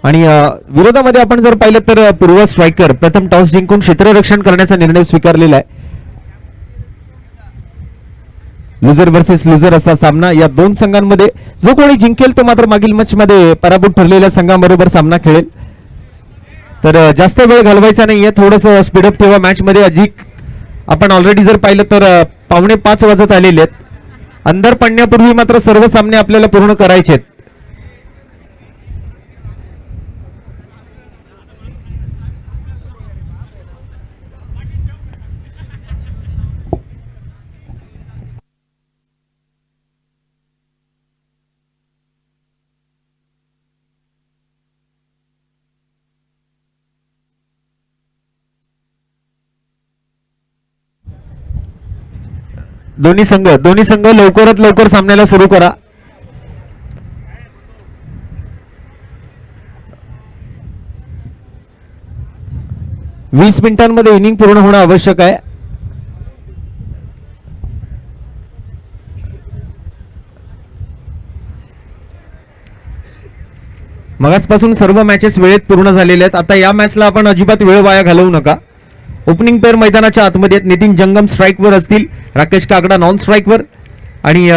आणि विरोधामध्ये आपण जर पाहिलं तर पूर्व स्ट्रायकर प्रथम टॉस जिंकून क्षेत्ररक्षण करण्याचा निर्णय स्वीकारलेला आहे. लुझर वर्सेस लुझर असा सामना. या दोन संघांमध्ये जो कोणी जिंकेल तो मात्र मागील मॅच मध्ये पराभूत ठरलेल्या संघाबरोबर सामना खेळेल. तर जास्त वेळ घालवायचा नाहीये, थोडंसं स्पीडअप ठेवा मॅच मध्ये. अधिक आपण ऑलरेडी जर पाहिलं तर 4:45 वाजत आलेले आहेत. अंधार पडण्यापूर्वी मात्र सर्व सामने आपल्याला पूर्ण करायचे आहेत. दोन्ही संघ लवकरात लवकर सामन्याला सुरू करा. वीस मिनिटांमध्ये इनिंग पूर्ण होणं आवश्यक आहे. मगासपासून सर्व मॅचेस वेळेत पूर्ण झालेले आहेत. आता या मॅचला आपण अजिबात वेळ वाया घालवू नका. ओपनिंग पेअर मैदानाच्या आतमध्ये आहेत. नितीन जंगम स्ट्राईकवर असतील, राकेश काकडा नॉन स्ट्राईकवर आणि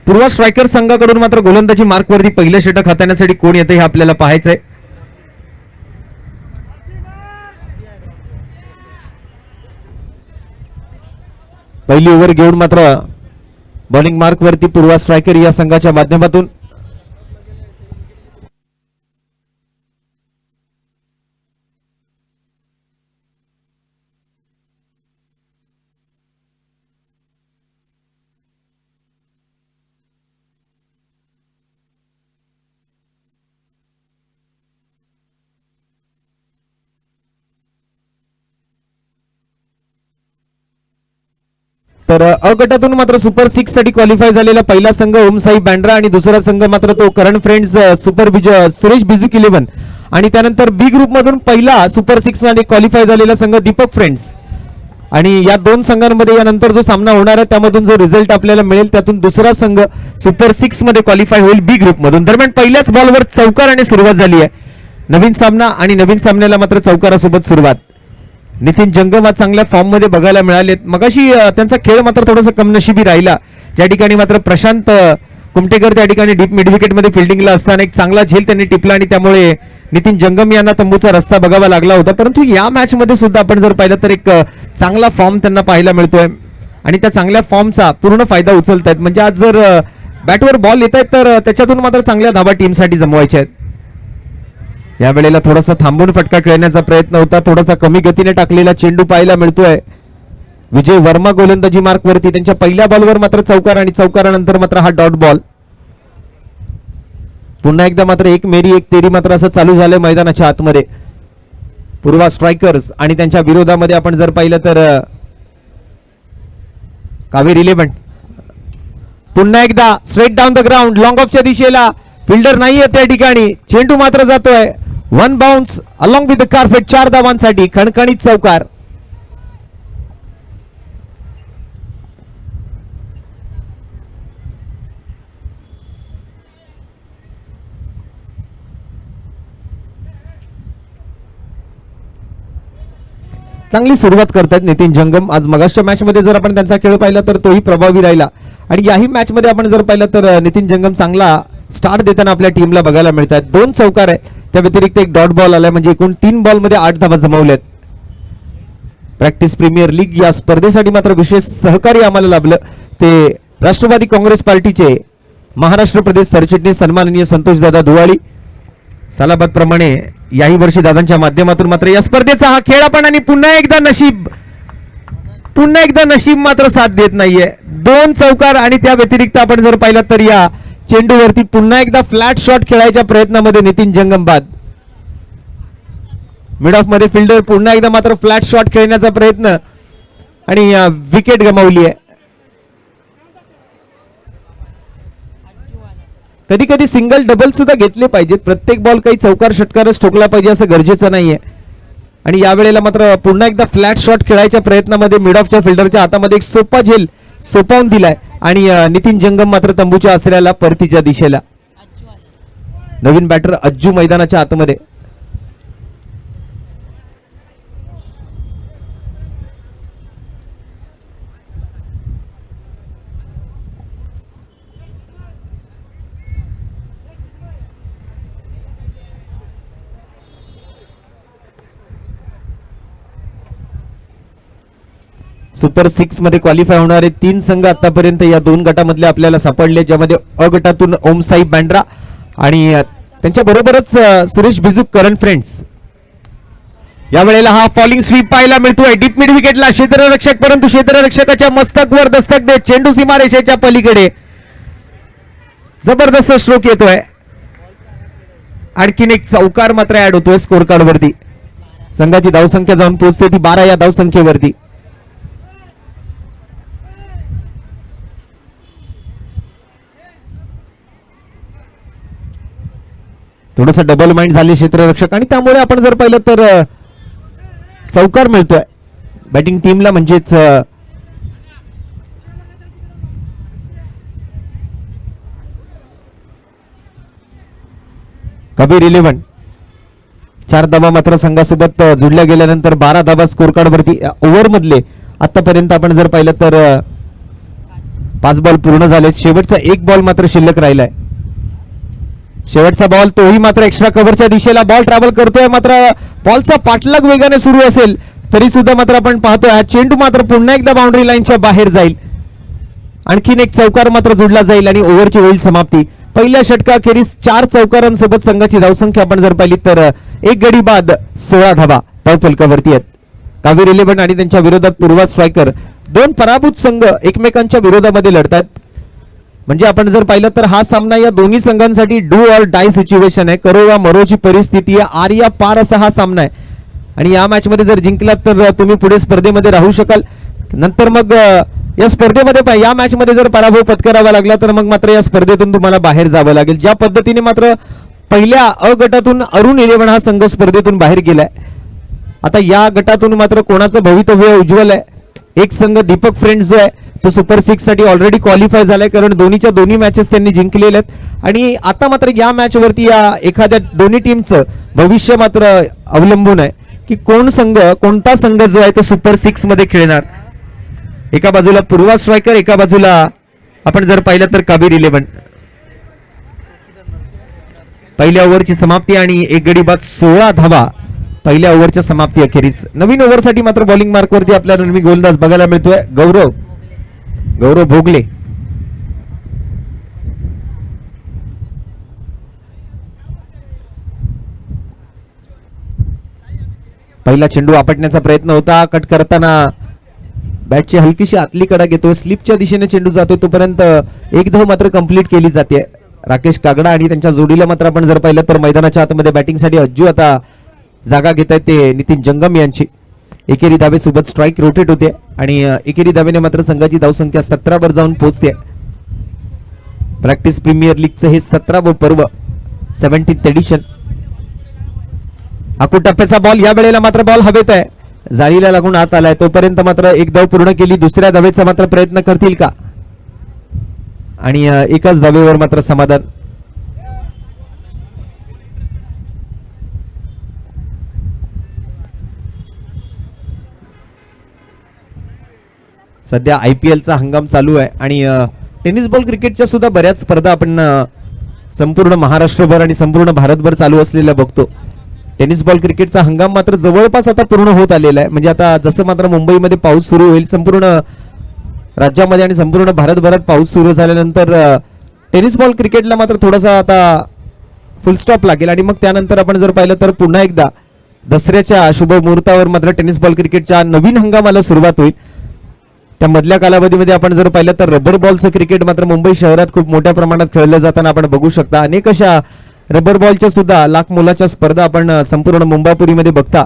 पूर्व स्ट्रायकर संघाकडून मात्र गोलंदाजी मार्कवरती पहिलं षटक हाताळण्यासाठी कोण येते हे आपल्याला पाहायचंय. पहिली ओव्हर घेऊन मात्र बॉलिंग मार्कवरती पूर्व स्ट्रायकर या संघाच्या माध्यमातून. तर अ गटातून मात्र सुपर 6 साठी क्वालिफाय झालेला पहिला संघ ओमसाई बँड्रा आणि दुसरा संघ मात्र तो करण फ्रेंड्स सुरेश बिजुक 11 आणि त्यानंतर बी ग्रुप मधून पहिला सुपर 6 मध्ये क्वालिफाय झालेला संघ दीपक फ्रेंड्स. आणि या दोन संघांमध्ये यानंतर जो सामना होणार आहे त्यामधून जो रिझल्ट आपल्याला मिळेल त्यातून दुसरा संघ सुपर 6 मध्ये क्वालिफाय होईल बी ग्रुप मधून. दरम्यान पहिल्याच बॉलवर चौकाराने सुरुवात झाली आहे. नवीन सामना आणि नवीन सामन्याला मात्र चौकारासोबत सुरुवात. नितीन जंगम आज चांगल्या फॉर्म मध्ये बघायला मिळालेत. मगाशी त्यांचा खेळ मात्र थोडासा कमनशिबी राहिला. ज्या ठिकाणी मात्र प्रशांत कुमटेकर त्या ठिकाणी डीप मिड विकेट मध्ये फिल्डिंगला असताना एक चांगला झेल त्यांनी टिपला आणि त्यामुळे नितीन जंगम यांना तंबूचा रस्ता बघावा लागला होता. परंतु या मॅच मध्ये सुद्धा आपण जर पाहिलं तर एक चांगला फॉर्म त्यांना पाहायला मिळतोय आणि त्या चांगल्या फॉर्मचा पूर्ण फायदा उचलतायत. म्हणजे आज जर बॅटवर बॉल येत आहेत तर त्याच्यातून मात्र चांगल्या धाबा टीमसाठी जमवायच्या आहेत. या वेळेला थोडासा थांबून फटका खेळण्याचा प्रयत्न होता. थोडासा कमी गतीने टाकलेला चेंडू पाहायला मिळतोय. विजय वर्मा गोलंदाजी मार्कवरती. त्यांच्या पहिल्या बॉलवर मात्र चौकार आणि चौकारानंतर मात्र हा डॉट बॉल. पुन्हा एकदा मात्र एक मेरी एक तेरी मात्र असं चालू झालंय मैदानाच्या आतमध्ये. पूर्वा स्ट्रायकर्स आणि त्यांच्या विरोधामध्ये आपण जर पाहिलं तर कावेरी 11. पुन्हा एकदा straight down the ground long ऑफच्या दिशेला फिल्डर नाहीये त्या ठिकाणी. चेंडू मात्र जातोय one bounce along with the carpet. 4 धावांसाठी खणखणीत चौकार. चांगली सुरुवात करतात नितीन जंगम. आज मगाच्या मॅच मध्ये जर आपण त्यांचा खेळ पाहिला तर तोही प्रभावी राहिला आणि याही मॅच मध्ये आपण जर पाहिलं तर नितीन जंगम चांगला स्टार्ट देताना आपल्या टीमला बघायला मिळतात. 2 चौकार आहे, त्या व्यतिरिक्त एक डॉट बॉल आलाय. म्हणजे एकूण 3 बॉल मध्ये 8 धावा जमवल्यात. प्रॅक्टिस प्रीमियर लीग या स्पर्धेसाठी मात्र विशेष सहकार्य आम्हाला लाभलं ते राष्ट्रवादी काँग्रेस पार्टीचे महाराष्ट्र प्रदेश सरचिटणीस सन्माननीय संतोषदादा धुवाळी. सालाबाद प्रमाणे याही वर्षी दादांच्या माध्यमातून मात्र या स्पर्धेचा हा खेळ आपण आणि पुन्हा एकदा नशीब मात्र साथ देत नाहीये. 2 चौकार आणि त्या व्यतिरिक्त आपण जर पाहिलं तर या चेंडूवरती पुन्हा एकदा फ्लॅट शॉट खेळायच्या प्रयत्नामध्ये नितीन जंगम बाद. मिड ऑफ मध्ये फिल्डर पुन्हा एकदा मात्र फ्लॅट शॉट खेळण्याचा प्रयत्न आणि विकेट गमावली आहे. कधी कधी सिंगल डबल सुद्धा घेतले पाहिजेत. प्रत्येक बॉल काही चौकार षटकारच ठोकला पाहिजे असं गरजेचं नाहीये. आणि यावेळेला मात्र पुन्हा एकदा फ्लॅट शॉट खेळायच्या प्रयत्नामध्ये मिड ऑफच्या फिल्डरच्या हातामध्ये एक सोपा झेल सोपावून दिलाय आणि नितीन जंगम मात्र तंबूच्या आसऱ्याला परतीच्या दिशेला. नवीन बॅटर अज्जू मैदानाच्या आतमध्ये. सुपर 6 मध्ये क्वालिफाय होणारे 3 संघ आतापर्यंत या 2 गटामधले आपल्याला सापडले, ज्यामध्ये अ गटातून ओमसाई बँड्रा आणि त्यांच्या बरोबरच सुरेश बिजूक करंट फ्रेंड्स. या वेळेला हा फॉलिंग स्वीप पाहायला मिळतोय डीप मिड विकेटला क्षेत्ररक्षक, परंतु क्षेत्ररक्षकाच्या मस्तकवर दस्तक देत चेंडू सीमारेषेच्या पलीकडे जबरदस्त स्ट्रोक येतोय. आणखीन एक चौकार मात्र ऍड होतोय स्कोर कार्ड वरती. संघाची धावसंख्या जाऊन पोहोचते ती 12 या धावसंख्येवरती. थोडस डबल माइंड झाले क्षेत्ररक्षक आणि त्यामुळे आपण जर पाहिलं तर चौकार मिळतोय बॅटिंग टीमला, म्हणजेच कबीर 11 4 धावा मात्र संघासोबत जुळल्या गेल्यानंतर 12 धावा स्कोर कार्ड वरती. ओव्हर मधले आतापर्यंत आपण जर पाहिलं तर 5 बॉल पूर्ण झाले. शेवटचा 1 बॉल मात्र शिल्लक राहिलाय. शेवटचा बॉल तोही मात्र एक्स्ट्रा कव्हरच्या दिशेला बॉल ट्रॅव्हल करतोय, मात्र बॉलचा पाठलाग वेगाने सुरू असेल तरी सुद्धा मात्र आपण पाहतोय हा चेंडू मात्र पुन्हा एकदा बाउंड्री लाईनच्या बाहेर जाईल. आणखीन एक चौकार मात्र जोडला जाईल आणि ओव्हरची होईल समाप्ती. पहिल्या षटकाखेरीस 4 चौकारांसोबत संघाची धावसंख्या आपण जर पाहिली तर 1 गडी बाद 16 धावा धावफलकावरती आहेत. कावेरी 11 आणि त्यांच्या विरोधात पूर्वा स्ट्रायकर, 2 पराभूत संघ एकमेकांच्या विरोधामध्ये लढतात. म्हणजे आपण जर पाहिलं तर हा सामना या दोन्ही संघांसाठी डू ऑर डाय सिच्युएशन आहे. करो या मरोची परिस्थिती आहे, आर या पार असा हा सामना आहे. आणि या मॅच मध्ये जर जिंकलात तर तुम्ही पुढे स्पर्धेमध्ये राहू शकाल. नंतर मग या स्पर्धेमध्ये या मॅच मध्ये जर पराभव पत्करावा लागला तर मग मात्र या स्पर्धेतून तुम्हाला बाहेर जावं लागेल. ज्या पद्धतीने मात्र पहिल्या अ गटातून अरुण 11 हा संघ स्पर्धेतून बाहेर गेलाय. आता या गटातून मात्र कोणाचं भवितव्य उज्ज्वल आहे. एक संघ दीपक फ्रेंड्स जो आहे तो सुपर 6 साठी ऑलरेडी क्वालिफाय झालाय, कारण दोन्ही मॅचेस त्यांनी जिंकलेले आहेत. आणि आता मात्र या मॅच वरती या एखाद्या दोन्ही टीमचं भविष्य मात्र अवलंबून आहे की कोणता संघ जो आहे तो सुपर 6 मध्ये खेळणार. एका बाजूला पूर्वा स्ट्रायकर, एका बाजूला आपण जर पाहिलं तर कबीर 11. पहिल्या ओव्हरची समाप्ती आणि 1 गडी बाद 16 धावा पहिल्या ओव्हरच्या समाप्ती अखेरीस. नवीन ओव्हरसाठी मात्र बॉलिंग मार्क वरती आपल्याला नवीन गोलंदाज बघायला मिळतोय गौरव भोगले. पहिला चेंडू आपटण्याचा प्रयत्न होता, कट करताना बॅटची हलकीशी आतली कडा घेतोय, स्लिपच्या दिशेने चेंडू जातोय, तोपर्यंत एक धाव मात्र कंप्लीट केली जाते. राकेश कागडा आणि त्यांच्या जोडीला मात्र आपण जर पाहिलं तर मैदानाच्या आतमध्ये बॅटिंगसाठी अज्जू आता जागा घेत आहेत ते नितीन जंगम यांची. एकेरी धावे सोबत स्ट्राईक रोटेट होते आणि एकेरी धावेने मात्र संघाची धावसंख्या 17 वर जाऊन पोहोचते. प्रॅक्टिस प्रीमियर लीगचं हे 17वे पर्व 17th एडिशन. आकूट टप्प्याचा बॉल, या वेळेला मात्र बॉल हवेत आहे, जाळीला लागून आत आलाय. तोपर्यंत मात्र 1 धाव पूर्ण केली. दुसऱ्या धावेचा मात्र प्रयत्न करतील का, आणि एकाच धावेवर मात्र समाधान. सध्या IPLचा हंगाम चालू आहे आणि टेनिस बॉल क्रिकेटच्या सुद्धा बऱ्याच स्पर्धा आपण संपूर्ण महाराष्ट्रभर आणि संपूर्ण भारतभर चालू असलेल्या बघतो. टेनिस बॉल क्रिकेटचा हंगाम मात्र जवळपास आता पूर्ण होत आलेला आहे. म्हणजे आता जसं मात्र मुंबईमध्ये पाऊस सुरू होईल, संपूर्ण राज्यामध्ये आणि संपूर्ण भारतभरात पाऊस सुरू झाल्यानंतर टेनिस बॉल क्रिकेटला मात्र थोडासा आता फुल स्टॉप लागेल. आणि मग त्यानंतर आपण जर पाहिलं तर पुन्हा एकदा दसऱ्याच्या शुभ मुहूर्तावर मात्र टेनिस बॉल क्रिकेटच्या नवीन हंगामाला सुरुवात होईल. त्या मधल्या कालावधीमध्ये आपण जर पाहिलं तर रबर बॉलचं क्रिकेट मात्र मुंबई शहरात खूप मोठ्या प्रमाणात खेळलं जाताना आपण बघू शकता. अनेक अशा रबर बॉलच्या सुद्धा लाख मोलाच्या स्पर्धा आपण संपूर्ण मुंबापुरीमध्ये बघता.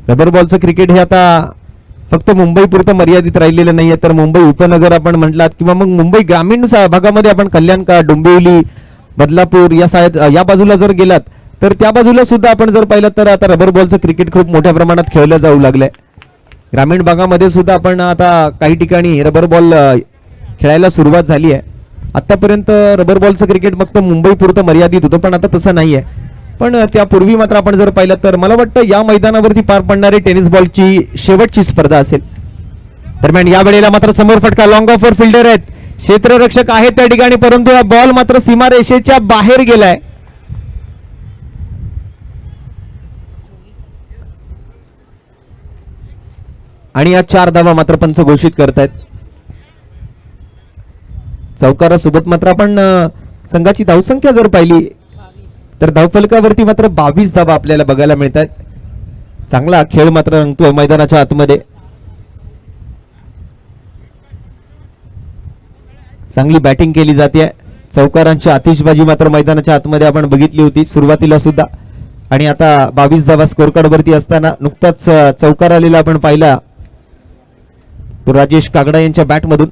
रबर बॉलचं क्रिकेट हे आता फक्त मुंबई पुरतं मर्यादित राहिलेलं नाहीये, तर मुंबई उपनगर आपण म्हटलात किंवा मग मुंबई ग्रामीण भागामध्ये आपण कल्याण का डोंबिवली बदलापूर या बाजूला जर गेलात तर त्या बाजूला सुद्धा आपण जर पाहिलं तर आता रबर बॉलचं क्रिकेट खूप मोठ्या प्रमाणात खेळलं जाऊ लागलंय. ग्रामीण भागामध्ये सुद्धा आपण आता काही ठिकाणी रबर बॉल खेळायला सुरुवात झाली आहे. आतापर्यंत रबर बॉलचं क्रिकेट फक्त मुंबई पुरतं मर्यादित होतं, पण आता तसं नाहीये. पण त्यापूर्वी मात्र आपण जर पाहिलं तर मला वाटतं या मैदानावरती पार पडणारी टेनिस बॉलची शेवटची स्पर्धा असेल. दरम्यान या वेळेला मात्र समोर फटका, लॉंग ऑफर फिल्डर आहेत, क्षेत्ररक्षक आहेत त्या ठिकाणी, परंतु हा बॉल मात्र सीमारेषेच्या बाहेर गेलाय. आणि या 4 धावा मात्र पंच घोषित करतायत. चौकारासोबत मात्र आपण संघाची धावसंख्या जर पाहिली तर धावफलकावरती मात्र 22 धावा आपल्याला बघायला मिळतात. चांगला खेळ मात्र रंगतोय मैदानाच्या आतमध्ये. चांगली बॅटिंग केली जाते. चौकारांची आतिषबाजी मात्र मैदानाच्या आतमध्ये आपण बघितली होती सुरुवातीला सुद्धा. आणि आता 22 धावा स्कोर कार्ड वरती असताना नुकताच चौकार आलेला आपण पाहिला तो राजेश कागडा यांच्या बॅटमधून,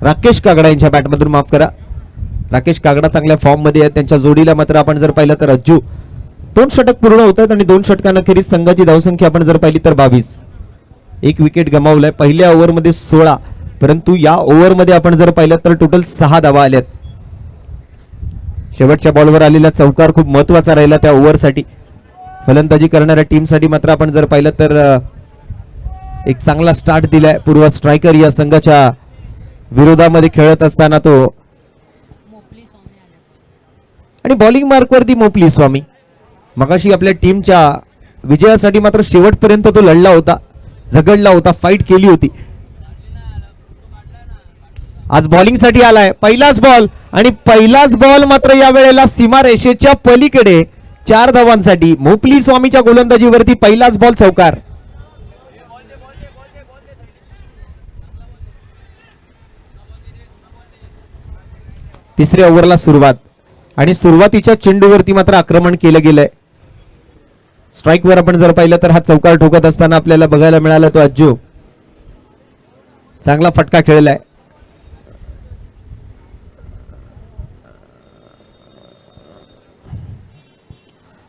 राकेश कागडा यांच्या बॅटमधून, माफ करा. राकेश कागडा चांगल्या फॉर्म मध्ये आहेत. त्यांच्या जोडीला मात्र आपण जर पाहिलं तर अज्जू 2 षटक पूर्ण होतात आणि 2 षटकांखेरीज संघाची धावसंख्या आपण जर पाहिली तर 22. एक विकेट गमावलाय पहिल्या ओव्हरमध्ये 16, परंतु या ओव्हरमध्ये आपण जर पाहिलं तर टोटल 6 धावा आल्यात. शेवटच्या बॉलवर आलेला चौकार खूप महत्वाचा राहिला त्या ओव्हरसाठी. फलंदाजी करणाऱ्या टीमसाठी मात्र आपण जर पाहिलं तर एक चांगला स्टार्ट दिलाय. पूर्व स्ट्रायकर या संघाच्या विरोधामध्ये खेळत असताना तो, आणि बॉलिंग मार्कवरती मोपली स्वामी. मगाशी आपल्या टीमच्या विजयासाठी मात्र शेवटपर्यंत तो लढला होता, झगडला होता, फाईट केली होती. आज बॉलिंगसाठी आलाय. पहिलाच बॉल, आणि पहिलाच बॉल मात्र या वेळेला सीमारेषेच्या पलीकडे 4 धावांसाठी. मोपली स्वामीच्या गोलंदाजीवरती पहिलाच बॉल चौकार. तिसऱ्या ओव्हरला सुरुवात, आणि सुरुवातीच्या चेंडूवरती मात्र आक्रमण केलं गेलंय. स्ट्राईकवर आपण जर पाहिलं तर हा चौकार ठोकत असताना आपल्याला बघायला मिळाला तो अज्जू. चांगला फटका खेळलाय.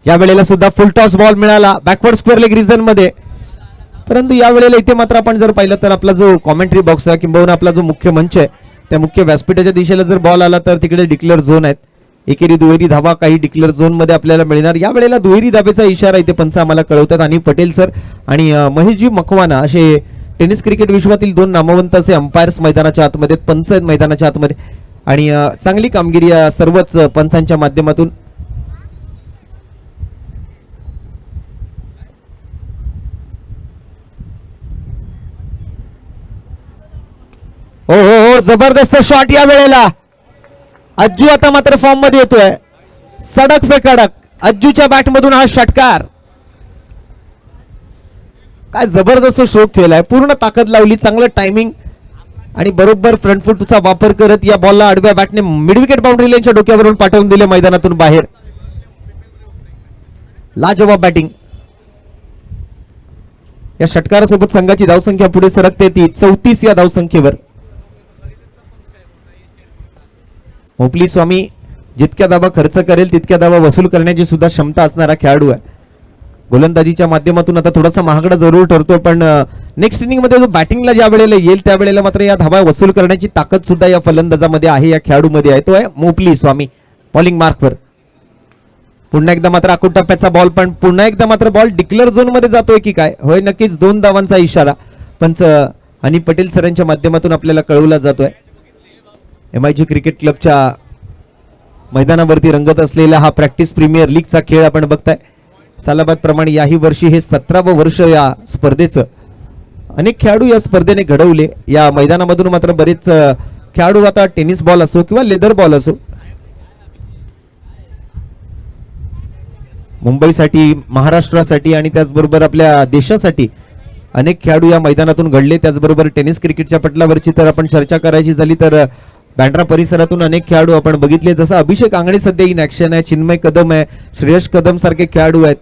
या वेळेला सुद्धा फुल टॉस बॉल मिळाला बॅकवर्ड स्क्वेअर लेग रिजन मध्ये. परंतु या वेळेला इथे मात्र आपण जर पाहिलं तर आपला जो कॉमेंट्री बॉक्स आहे किंबहुना आपला जो मुख्य मंच आहे त्या मुख्य व्यासपीठाच्या दिशेला जर बॉल आला तर तिकडे डिक्लेअर झोन आहेत. एकेरी दुहेरी धावा काही डिक्लेअर झोन मध्ये आपल्याला मिळणार. या वेळेला दुहेरी धावेचा इशारा इथे पंच आम्हाला कळवतात. आणि पटेल सर आणि महेशजी मकवाना असे टेनिस क्रिकेट विश्वातील 2 नामवंत असे अंपायर्स मैदानाच्या आतमध्ये, पंच आहेत मैदानाच्या आतमध्ये. आणि चांगली कामगिरी या सर्वच पंचांच्या माध्यमातून. हो हो हो, जबरदस्त शॉट या वेळेला. अज्जू आता मात्र फॉर्म मध्ये येतोय. सडक पे कडक अज्जूच्या बॅटमधून हा षटकार. काय जबरदस्त स्ट्रोक केलाय, पूर्ण ताकद लावली, चांगलं टायमिंग, आणि बरोबर फ्रंट फुटचा वापर करत या बॉलला आडव्या बॅटने मिड विकेट बाउंड्री लाईनच्या डोक्यावरून पाठवून दिले मैदानातून बाहेर. लाजवाब बॅटिंग. या षटकारासोबत संघाची धावसंख्या पुढे सरकते ती 34 या धावसंख्येवर. मोपली स्वामी जितक्या धावा खर्च करेल तितक्या धावा वसूल करण्याची सुद्धा क्षमता असणारा खेळाडू आहे. गोलंदाजीच्या माध्यमातून आता थोडासा महागडा जरूर ठरतो, पण नेक्स्ट इनिंग मध्ये जो बॅटिंगला ज्या वेळेला येईल त्यावेळेला मात्र या धावा वसूल करण्याची ताकद सुद्धा या फलंदाजामध्ये आहे, या खेळाडूमध्ये आहे. तो आहे मोपली स्वामी बॉलिंग मार्कवर. पुन्हा एकदा मात्र आखूड टप्प्याचा बॉल, पण पुन्हा एकदा मात्र बॉल डिक्लेअर झोन मध्ये जातोय की काय? होय, नक्कीच 2 धावांचा इशारा पंच आणि पटेल सरांच्या माध्यमातून आपल्याला कळवला जातोय. MIG क्रिकेट क्लबच्या मैदानावरती रंगत असलेला हा प्रॅक्टिस प्रीमियर लीगचा खेळ आपण बघताय. सालाबाद प्रमाणे याही वर्षी हे 17वं वर्ष या स्पर्धेचं. अनेक खेळाडू या स्पर्धेने घडवले. या मैदानामधून मात्र बरेच खेळाडू आता टेनिस बॉल असो किंवा लेदर बॉल असो, मुंबईसाठी, महाराष्ट्रासाठी आणि त्याचबरोबर आपल्या देशासाठी अनेक खेळाडू या मैदानातून घडले. त्याचबरोबर टेनिस क्रिकेटच्या पटलावरची तर आपण चर्चा करायची झाली तर बँड्रा परिसरातून अनेक खेळाडू आपण बघितले. जसं अभिषेक आंगणे सध्या इन ऍक्शन आहे, चिन्मय कदम आहे, श्रेयस कदम सारखे खेळाडू आहेत.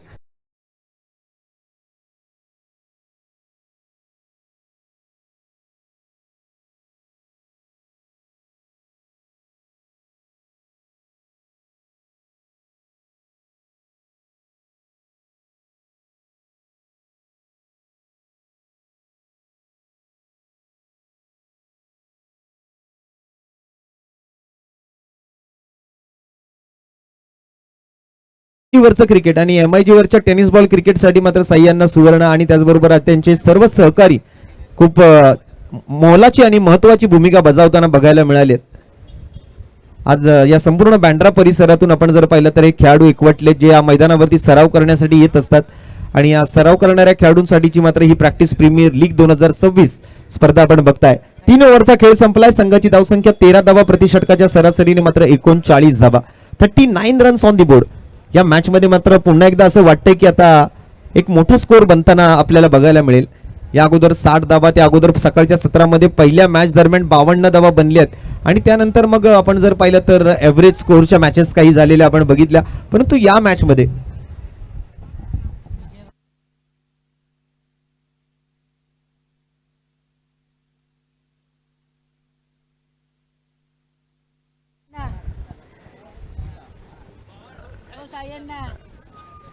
वरचं क्रिकेट आणि MIG वरच्या टेनिस बॉल क्रिकेटसाठी मात्र साह्यांना सुवर्ण आणि त्याचबरोबर त्यांचे सर्व सहकारी खूप मोलाची आणि महत्वाची भूमिका बजावताना बघायला मिळालेत. आज या संपूर्ण बँड्रा परिसरातून आपण जर पाहिलं तर हे खेळाडू एकवटले जे या मैदानावरती सराव करण्यासाठी येत असतात आणि या सराव करणाऱ्या खेळाडूंसाठीची मात्र ही प्रॅक्टिस प्रीमियर लीग 2026 स्पर्धा आपण बघताय. 3 ओव्हरचा खेळ संपलाय. संघाची धावसंख्या 13 धावा प्रति षटकाच्या सरासरीने मात्र 39 धावा, 39 रन्स ऑन दी बोर्ड. या मॅच मध्ये मात्र पुन्हा एकदा असं वाटतंय की आता एक मोठा स्कोर बनताना आपल्याला बघायला मिळेल. या अगोदर 60 धावा, त्या अगोदर सकाळच्या सत्रामध्ये पहिल्या मॅच दरम्यान 52 धावा बनल्यात आणि त्यानंतर मग आपण जर पाहिलं तर एव्हरेज स्कोरच्या मॅचेस काही झालेल्या आपण बघितल्या. परंतु या मॅच मध्ये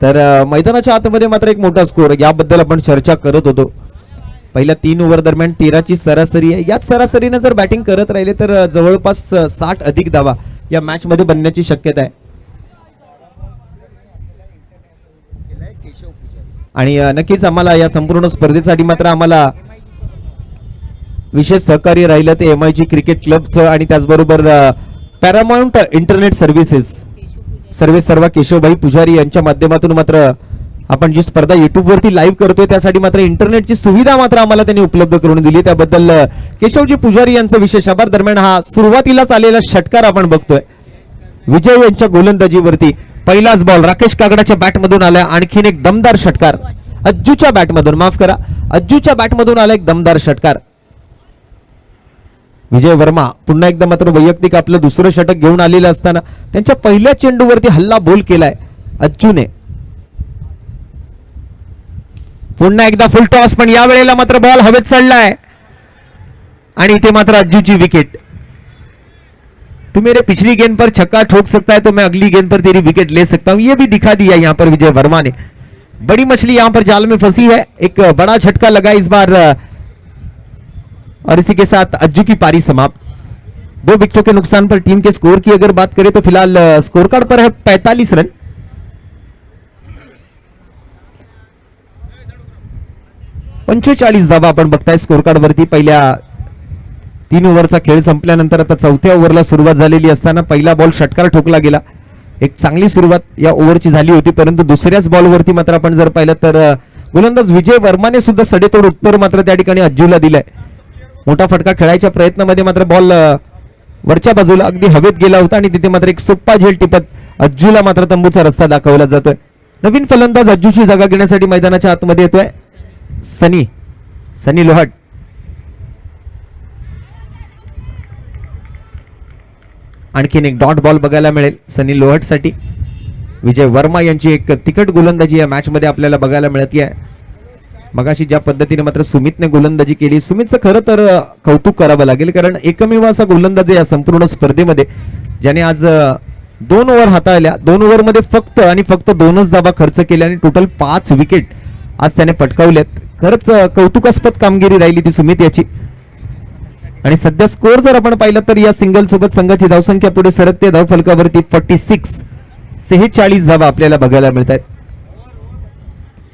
तर मैदानाच्या आतमध्ये मात्र एक मोठा स्कोर याबद्दल आपण चर्चा करत होतो. पहिल्या 3 ओव्हर दरम्यान 13ची सरासरी आहे. याच सरासरीने जर बॅटिंग करत राहिले तर जवळपास 60 अधिक धावा या मॅच मध्ये बनण्याची शक्यता आहे. आणि नक्कीच आम्हाला या संपूर्ण स्पर्धेसाठी मात्र आम्हाला विशेष सहकार्य राहिलं ते MIG क्रिकेट क्लबचं आणि त्याचबरोबर पॅरामाउंट इंटरनेट सर्व्हिसेस सर्वा केशवभाई पुजारी यांच्या माध्यमातून मात्र आपण जी स्पर्धा युट्यूब वरती लाईव्ह करतोय त्यासाठी मात्र इंटरनेटची सुविधा मात्र आम्हाला त्यांनी उपलब्ध करून दिली. त्याबद्दल केशवजी पुजारी यांचं विशेष आभार. दरम्यान हा सुरुवातीलाच आलेला षटकार आपण बघतोय विजय यांच्या गोलंदाजीवरती. पहिलाच बॉल राकेश कागडाच्या बॅटमधून आलाय. आणखीन एक दमदार षटकार अज्जूच्या बॅटमधून, माफ करा, अज्जूच्या बॅटमधून आला एक दमदार षटकार. विजय वर्मा पुन्हा एकदा मात्र वैयक्तिक आपलं दुसरं षटक घेऊन आलेलं असताना त्यांच्या पहिल्या चेंडूवरती हल्ला बोल केलाय अज्जूने. पुन्हा एकदा फुल टॉस, पण या वेळेला मात्र बॉल हवेत चढलाय आणि इथे मात्र अज्जूची विकेट. तू मेरे पिछली गेंद पर छक्का ठोक सकता है तो मैं अगली गेंद पर तेरी विकेट ले सकता हूं, ये भी दिखा दिया यहाँ पर विजय वर्मा ने. बड़ी मछली यहाँ पर जाल में फंसी है. एक बड़ा झटका लगा इस बार और इसी के साथ अज्जू की पारी समाप्त. 2 विकेटों के नुकसान पर टीम के स्कोर की अगर बात करें तो फिलहाल स्कोर कार्ड पर है 45 रन. पंचेचाळीस धावा आपण बघताय स्कोर कार्ड वरती. पहिल्या 3 ओव्हरचा खेळ संपल्यानंतर आता 4थ्या ओव्हरला सुरुवात झालेली असताना पहिला बॉल षटकार ठोकला गेला. एक चांगली सुरुवात या ओव्हरची झाली होती, परंतु दुसऱ्याच बॉलवरती मात्र आपण जर पाहिलं तर गोलंदाज विजय वर्माने सुद्धा सडेतोड उत्तर मात्र त्या ठिकाणी अज्जूला दिलंय. मोठा फटका खेळायच्या प्रयत्नामध्ये मात्र बॉल वरच्या बाजूला अगदी हवेत गेला होता आणि तिथे मात्र एक सोप्पा झेल टिपत अज्जूला मात्र तंबूचा रस्ता दाखवला जातोय. नवीन फलंदाज अज्जूची जागा घेण्यासाठी मैदानाच्या आतमध्ये येतोय सनी लोहाट. आणखीन एक डॉट बॉल बघायला मिळेल सनी लोहाट साठी. विजय वर्मा यांची एक तिखट गोलंदाजी या मॅच मध्ये आपल्याला बघायला मिळते आहे. मगाशी ज्या पद्धतीने मात्र सुमितने गोलंदाजी केली, सुमितचं खरं तर कौतुक करावं लागेल, कारण एकमेव असा गोलंदाज या संपूर्ण स्पर्धेमध्ये ज्याने आज 2 ओव्हर हाताळल्या. 2 ओव्हर मध्ये फक्त आणि फक्त 2च धावा खर्च केल्या आणि टोटल 5 विकेट आज त्याने पटकावल्यात. खरंच कौतुकास्पद कामगिरी राहिली ती सुमित याची. आणि सध्या स्कोर जर आपण पाहिलं तर या सिंगल सोबत संघाची धावसंख्या पुढे सरकते धावफलकावरती 46 धावा आपल्याला बघायला मिळत आहेत.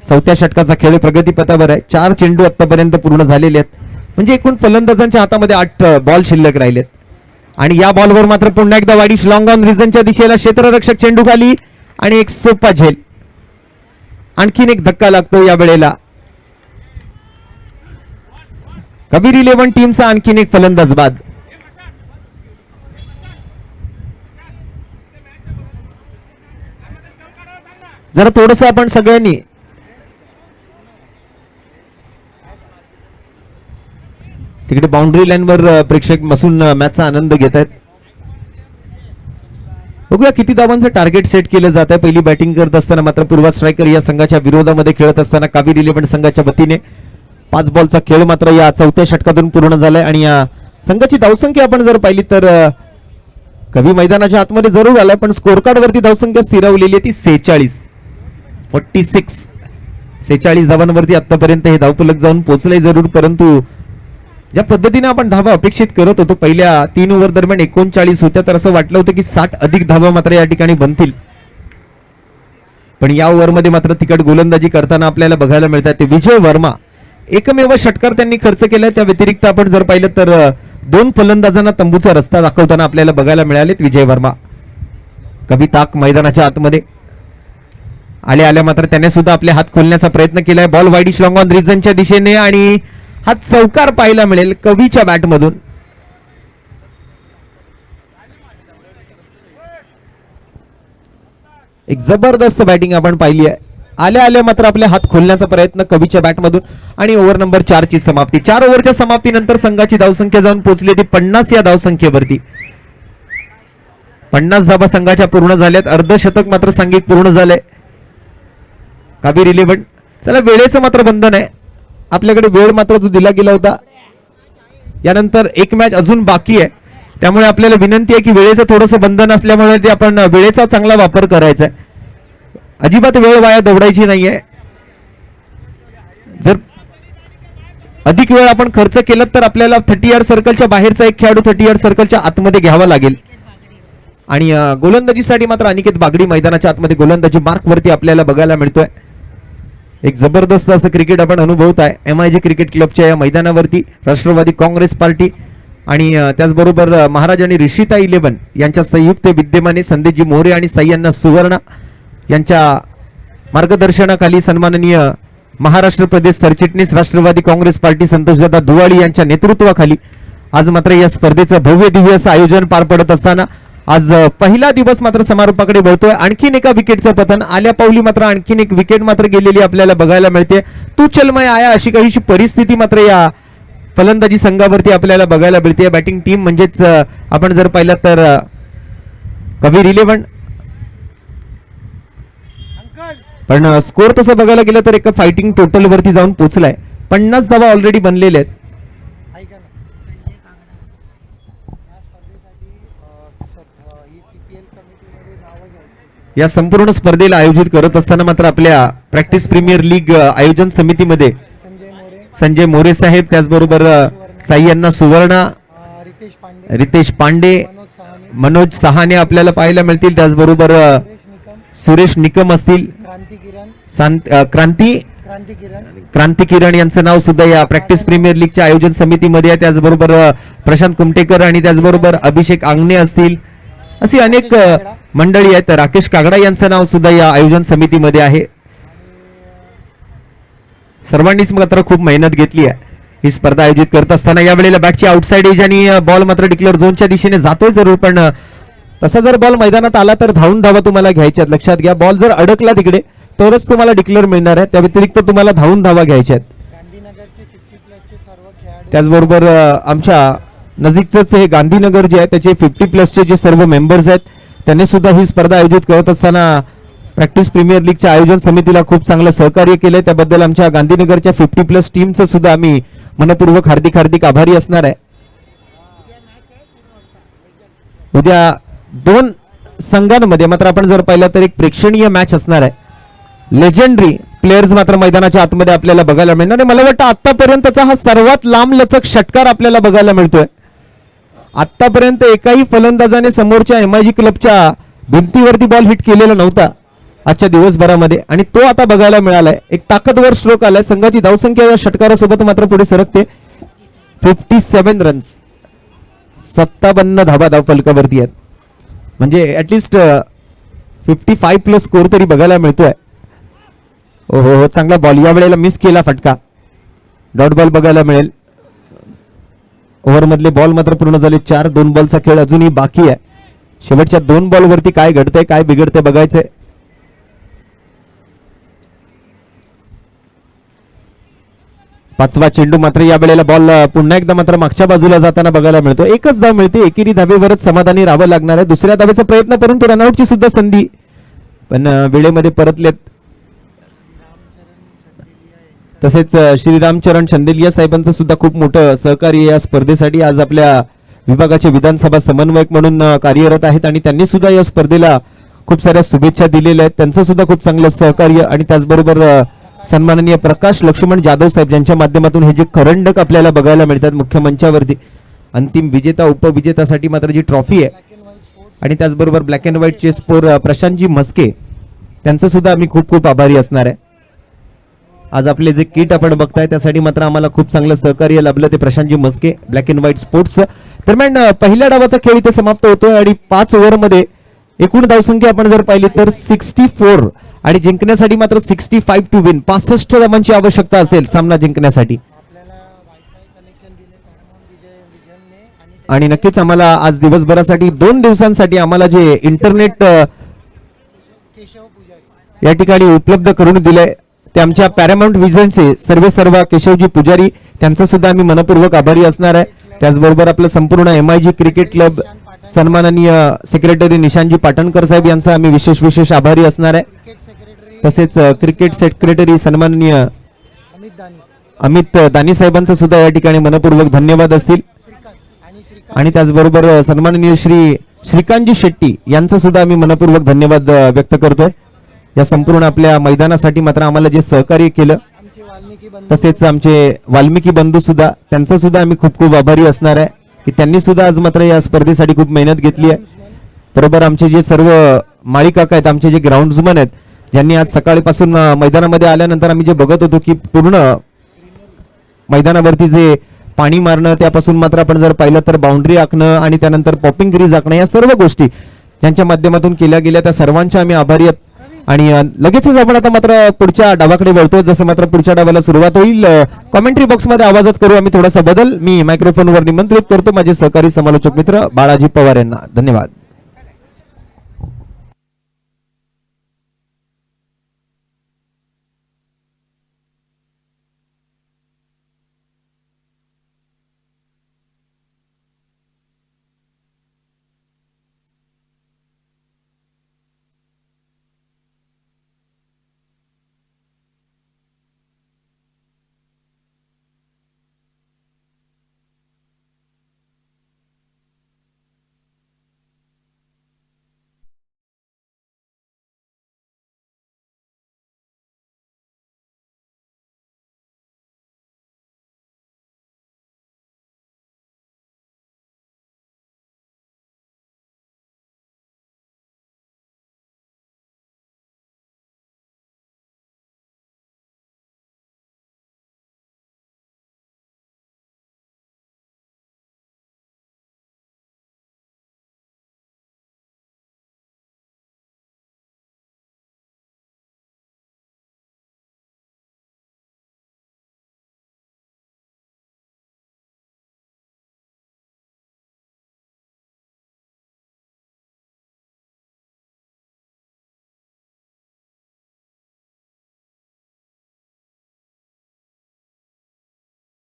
4थ्या षटकाचा खेळ प्रगतीपथावर आहे. 4 चेंडू आतापर्यंत पूर्ण झालेले आहेत, म्हणजे एकूण फलंदाजांच्या हातामध्ये 8 बॉल शिल्लक राहिलेत. आणि या बॉलवर मात्र पुन्हा एकदा वाईडिश लॉंग ऑन रिझनच्या दिशेला क्षेत्ररक्षक चेंडू खाली आणि एक सोपा झेल. आणखीन एक धक्का लागतो या वेळेला. कबीर 11 टीमचा आणखीन एक फलंदाज बाद. जरा थोडस आपण सगळ्यांनी तिकडे बाउंड्री लाईनवर प्रेक्षक बसून मॅचचा आनंद घेत आहेत. बघूया किती धावांचं टार्गेट सेट केलं जात आहे. पहिली बॅटिंग करत असताना मात्र पूर्वा स्ट्रायकर या संघाच्या विरोधामध्ये खेळत असताना काबीर 11 संघाच्या वतीने 5 बॉलचा खेळ मात्र या 4थ्या षटकातून पूर्ण झालाय. आणि या संघाची धावसंख्या आपण जर पाहिली तर कवी मैदानाच्या आतमध्ये जरूर आलाय, पण स्कोर कार्ड वरती धावसंख्या स्थिरावलेली आहे ती 46 धावांवरती आतापर्यंत हे धावफलक जाऊन पोहोचलंय जरूर, परंतु ज्या पद्धतीने आपण धावा अपेक्षित करत होतो पहिल्या 3 ओव्हर दरम्यान 39 होत्या, तर असं वाटलं होतं की 60 अधिक धावा मात्र या ठिकाणी बनतील. पण या ओव्हरमध्ये मात्र तिकट गोलंदाजी करताना आपल्याला बघायला मिळतात ते विजय वर्मा. एकमेव षटकार त्यांनी खर्च केलाय. त्या व्यतिरिक्त आपण जर पाहिलं तर 2 फलंदाजांना तंबूचा रस्ता दाखवताना आपल्याला बघायला मिळालेत विजय वर्मा. कभी ताक मैदानाच्या आतमध्ये आल्या मात्र त्याने सुद्धा आपले हात खोलण्याचा प्रयत्न केलाय. बॉल वाईडिश लॉंग ऑन रिजनच्या दिशेने आणि हा चौकार पाहायला मिळेल कवीच्या बॅटमधून. एक जबरदस्त बॅटिंग आपण पाहिली आहे. आल्या मात्र आपले हात खोलण्याचा प्रयत्न कवीच्या बॅटमधून आणि ओव्हर नंबर 4 ची समाप्ती. 4 ओव्हरच्या समाप्तीनंतर संघाची धावसंख्या जाऊन पोहोचली ती 50 या धावसंख्येवरती. 50 धाबा संघाच्या पूर्ण झाल्यात. अर्धशतक मात्र सांघिक पूर्ण झालंय. काबीर 11. चला वेळेचं मात्र बंधन आहे आपल्याकडे. वेळ मात्र जो दिला गेला होता यानंतर एक मॅच अजून बाकी आहे. त्यामुळे आपल्याला विनंती आहे की वेळेचं थोडंसं बंधन असल्यामुळे ते आपण वेळेचा चांगला वापर करायचा आहे. अजिबात वेळ वाया दौडायची नाहीये. जर अधिक वेळ आपण खर्च केला तर आपल्याला 30 यार्ड सर्कलच्या बाहेरचा एक खेळाडू 30 यार्ड सर्कलच्या आतमध्ये घ्यावा लागेल. आणि गोलंदाजीसाठी मात्र अनिकेत बागडी मैदानाच्या आतमध्ये गोलंदाजी मार्क वरती आपल्याला बघायला मिळतोय. एक जबरदस्त असं क्रिकेट आपण अनुभवत आहे MIG क्रिकेट क्लबच्या या मैदानावरती. राष्ट्रवादी काँग्रेस पार्टी आणि त्याचबरोबर महाराज आणि ऋषिता 11 यांच्या संयुक्त विद्यमाने संदेशजी मोरे आणि सह्यांना सुवर्णा यांच्या मार्गदर्शनाखाली सन्माननीय महाराष्ट्र प्रदेश सरचिटणीस राष्ट्रवादी काँग्रेस पार्टी संतोषदादा दुवाळी यांच्या नेतृत्वाखाली आज मात्र या स्पर्धेचं भव्य दिव्य असं आयोजन पार पडत असताना आज पहिला दिवस मात्र समारोपाकडे वळतोय. आणखीन एका विकेटचं पतन. आल्या पावली मात्र आणखीन एक विकेट मात्र गेलेली आपल्याला बघायला मिळते. तू चलमय आया अशी काहीशी परिस्थिती मात्र या फलंदाजी संघावरती आपल्याला बघायला मिळते. बॅटिंग टीम म्हणजेच आपण जर पाहिलं तर कबीर 11. पण स्कोर तसं बघायला गेलं तर एका फायटिंग टोटल वरती जाऊन पोहोचलाय. 50 धावा ऑलरेडी बनलेले आहेत. या संपूर्ण स्पर्धेला आयोजित करत असताना मात्र आपल्या प्रॅक्टिस प्रीमियर लीग आयोजन समितीमध्ये संजय मोरे साहेब, त्याचबरोबर साह्यांना सुवर्णा, रितेश पांडे, मनोज सहाने आपल्याला पाहायला मिळतील. त्याचबरोबर सुरेश निकम असतील, क्रांती किरण यांचं नाव सुद्धा या प्रॅक्टिस प्रीमियर लीगच्या आयोजन समितीमध्ये आहे. त्याचबरोबर प्रशांत कुमटेकर आणि त्याचबरोबर अभिषेक आंगणे असतील. अशी अनेक मंडळी आहेत. राकेश कागडा यांचं नाव सुद्धा या आयोजन समितीमध्ये आहे. सर्वांनीच मात्र खूप मेहनत घेतली आहे ही स्पर्धा आयोजित करत असताना. यावेळेला बॅटची आउटसाइड एज आणि बॉल मात्र डिक्लेअर झोनच्या दिशेने जातोय जरूर, पण तसा जर बॉल मैदानात आला तर धावून धावा तुम्हाला घ्यायच्यात. लक्षात घ्या, बॉल जर अडकला तिकडे तरच तुम्हाला डिक्लेअर मिळणार आहे. त्या व्यतिरिक्त तुम्हाला धावून धावा घ्यायच्यात. त्याचबरोबर आमच्या नजीकच हे गांधीनगर जे आहे त्याचे 50+ जे सर्व मेंबर्स आहेत त्यांनी सुद्धा ही स्पर्धा आयोजित करत असताना प्रॅक्टिस प्रीमियर लीगच्या आयोजन समितीला खूप चांगलं सहकार्य केलंय. त्याबद्दल आमच्या गांधीनगरच्या 50+ टीमचं सुद्धा आम्ही मनपूर्वक हार्दिक आभारी असणार आहे. उद्या 2 संघांमध्ये मात्र आपण जर पाहिलं तर एक प्रेक्षणीय मॅच असणार आहे. लेजेंडरी प्लेयर्स मात्र मैदानाच्या आतमध्ये आपल्याला बघायला मिळणार आहे. मला वाटतं आतापर्यंतचा हा सर्वात लांब लचक षटकार आपल्याला बघायला मिळतोय. आतापर्यंत एकाही फलंदाजाने समोरच्या MIG क्लबच्या भिंतीवरती बॉल हिट केलेला नव्हता आजच्या दिवसभरामध्ये, आणि तो आता बघायला मिळालाय. एक ताकदवर स्ट्रोक आलाय. संघाची धावसंख्या या षटकारासोबत मात्र पुढे सरकते. 57 रन्स, 57 धाबा धाव फलकावरती आहेत. म्हणजे ऍटलिस्ट 55+ स्कोर तरी बघायला मिळतोय. हो, चांगला बॉल यावेळेला मिस केला फटका. डॉट बॉल बघायला मिळेल. ओव्हर मधले बॉल मात्र पूर्ण झाले. 4 2 बॉलचा खेळ अजूनही बाकी आहे. शेवटच्या 2 बॉल वरती काय घडतंय काय बिघडतंय बघायचंय. पाचवा चेंडू मात्र या वेळेला बॉल पुन्हा एकदा मात्र मागच्या बाजूला जाताना बघायला मिळतो. एकच धाव मिळते. एकेरी धावेवरच समाधानी राहावं लागणार आहे. दुसऱ्या धावेचा प्रयत्न परंतु रनआउटची सुद्धा संधी, पण वेळेमध्ये परतलेत. तसेच श्रीरामचरण चंदेलिया साहेबांचं सुद्धा खूप मोठं सहकार्य या स्पर्धेसाठी. आज आपल्या विभागाचे विधानसभा समन्वयक म्हणून कार्यरत आहेत आणि त्यांनी सुद्धा या स्पर्धेला खूप साऱ्या शुभेच्छा दिलेल्या आहेत. त्यांचं सुद्धा खूप चांगलं सहकार्य. आणि त्याचबरोबर सन्माननीय प्रकाश लक्ष्मण जाधव साहेब यांच्या माध्यमातून हे जे करंडक आपल्याला बघायला मिळतात मुख्य मंचावरती, अंतिम विजेता उपविजेतासाठी मात्र जी ट्रॉफी आहे, आणि त्याचबरोबर black and white chess score Prashantji Mhaske त्यांचं सुद्धा आम्ही खूप खूप आभारी असणार आहे. आज आपले जे किट आपण बघताय त्यासाठी मात्र आम्हाला खूप चांगलं सहकार्य लाभलं ते Prashantji Maske black and white sports. दरम्यान पहिल्या डावाचा खेळ इथे समाप्त होतोय आणि 5 ओव्हरमध्ये एकूण धावसंख्या आपण जर पाहिली तर 64 आणि जिंकण्यासाठी मात्र 65 टू विन 65 धावांची आवश्यकता असेल सामना जिंकण्यासाठी. आणि नक्कीच आम्हाला आज दिवसभरासाठी 2 दिवसांसाठी आम्हाला जे इंटरनेट या ठिकाणी उपलब्ध करून दिलंय ते आमच्या पॅरामाउंट विजनचे सर्व केशवजी पुजारी त्यांचा सुद्धा आम्ही मनपूर्वक आभारी असणार आहे. त्याचबरोबर आपलं संपूर्ण MIG क्रिकेट क्लब सन्माननीय सेक्रेटरी निशांतजी पाटणकर साहेब यांचा आम्ही विशेष आभारी असणार आहे. तसेच क्रिकेट सेक्रेटरी सन्माननीय अमित दानी साहेबांचा सुद्धा या ठिकाणी मनपूर्वक धन्यवाद असतील. आणि त्याचबरोबर सन्माननीय श्रीकांतजी शेट्टी यांचा सुद्धा आम्ही मनपूर्वक धन्यवाद व्यक्त करतोय. या संपूर्ण आपल्या मैदानासाठी मात्र आम्हाला जे सहकार्य केलं तसेच आमचे वाल्मिकी बंधू सुद्धा त्यांचा सुद्धा आम्ही खूप खूप आभारी असणार आहे की त्यांनी सुद्धा आज मात्र या स्पर्धेसाठी खूप मेहनत घेतली आहे. बरोबर आमचे जे सर्व माळी काका आहेत आमचे जे ग्राउंड्समन आहेत ज्यांनी आज सकाळीपासून मैदानामध्ये आल्यानंतर आम्ही जे बघत होतो की पूर्ण मैदानावरती जे पाणी मारणं त्यापासून मात्र आपण जर पाहिलं तर बाउंड्री आखणं आणि त्यानंतर पॉपिंग ग्रीज आखणं या सर्व गोष्टी ज्यांच्या माध्यमातून केल्या गेल्या त्या सर्वांच्या आम्ही आभारी आहेत. आणि लगेचच आपण आता मात्र पुढच्या डावाकडे वळतो. जसं मात्र पुढच्या डावाला सुरुवात होईल कॉमेंट्री बॉक्समध्ये आवाजात करू आम्ही थोडासा बदल. मी मायक्रोफोनवर निमंत्रित करतो माझे सहकारी समालोचक मित्र बाळाजी पवार यांना. धन्यवाद.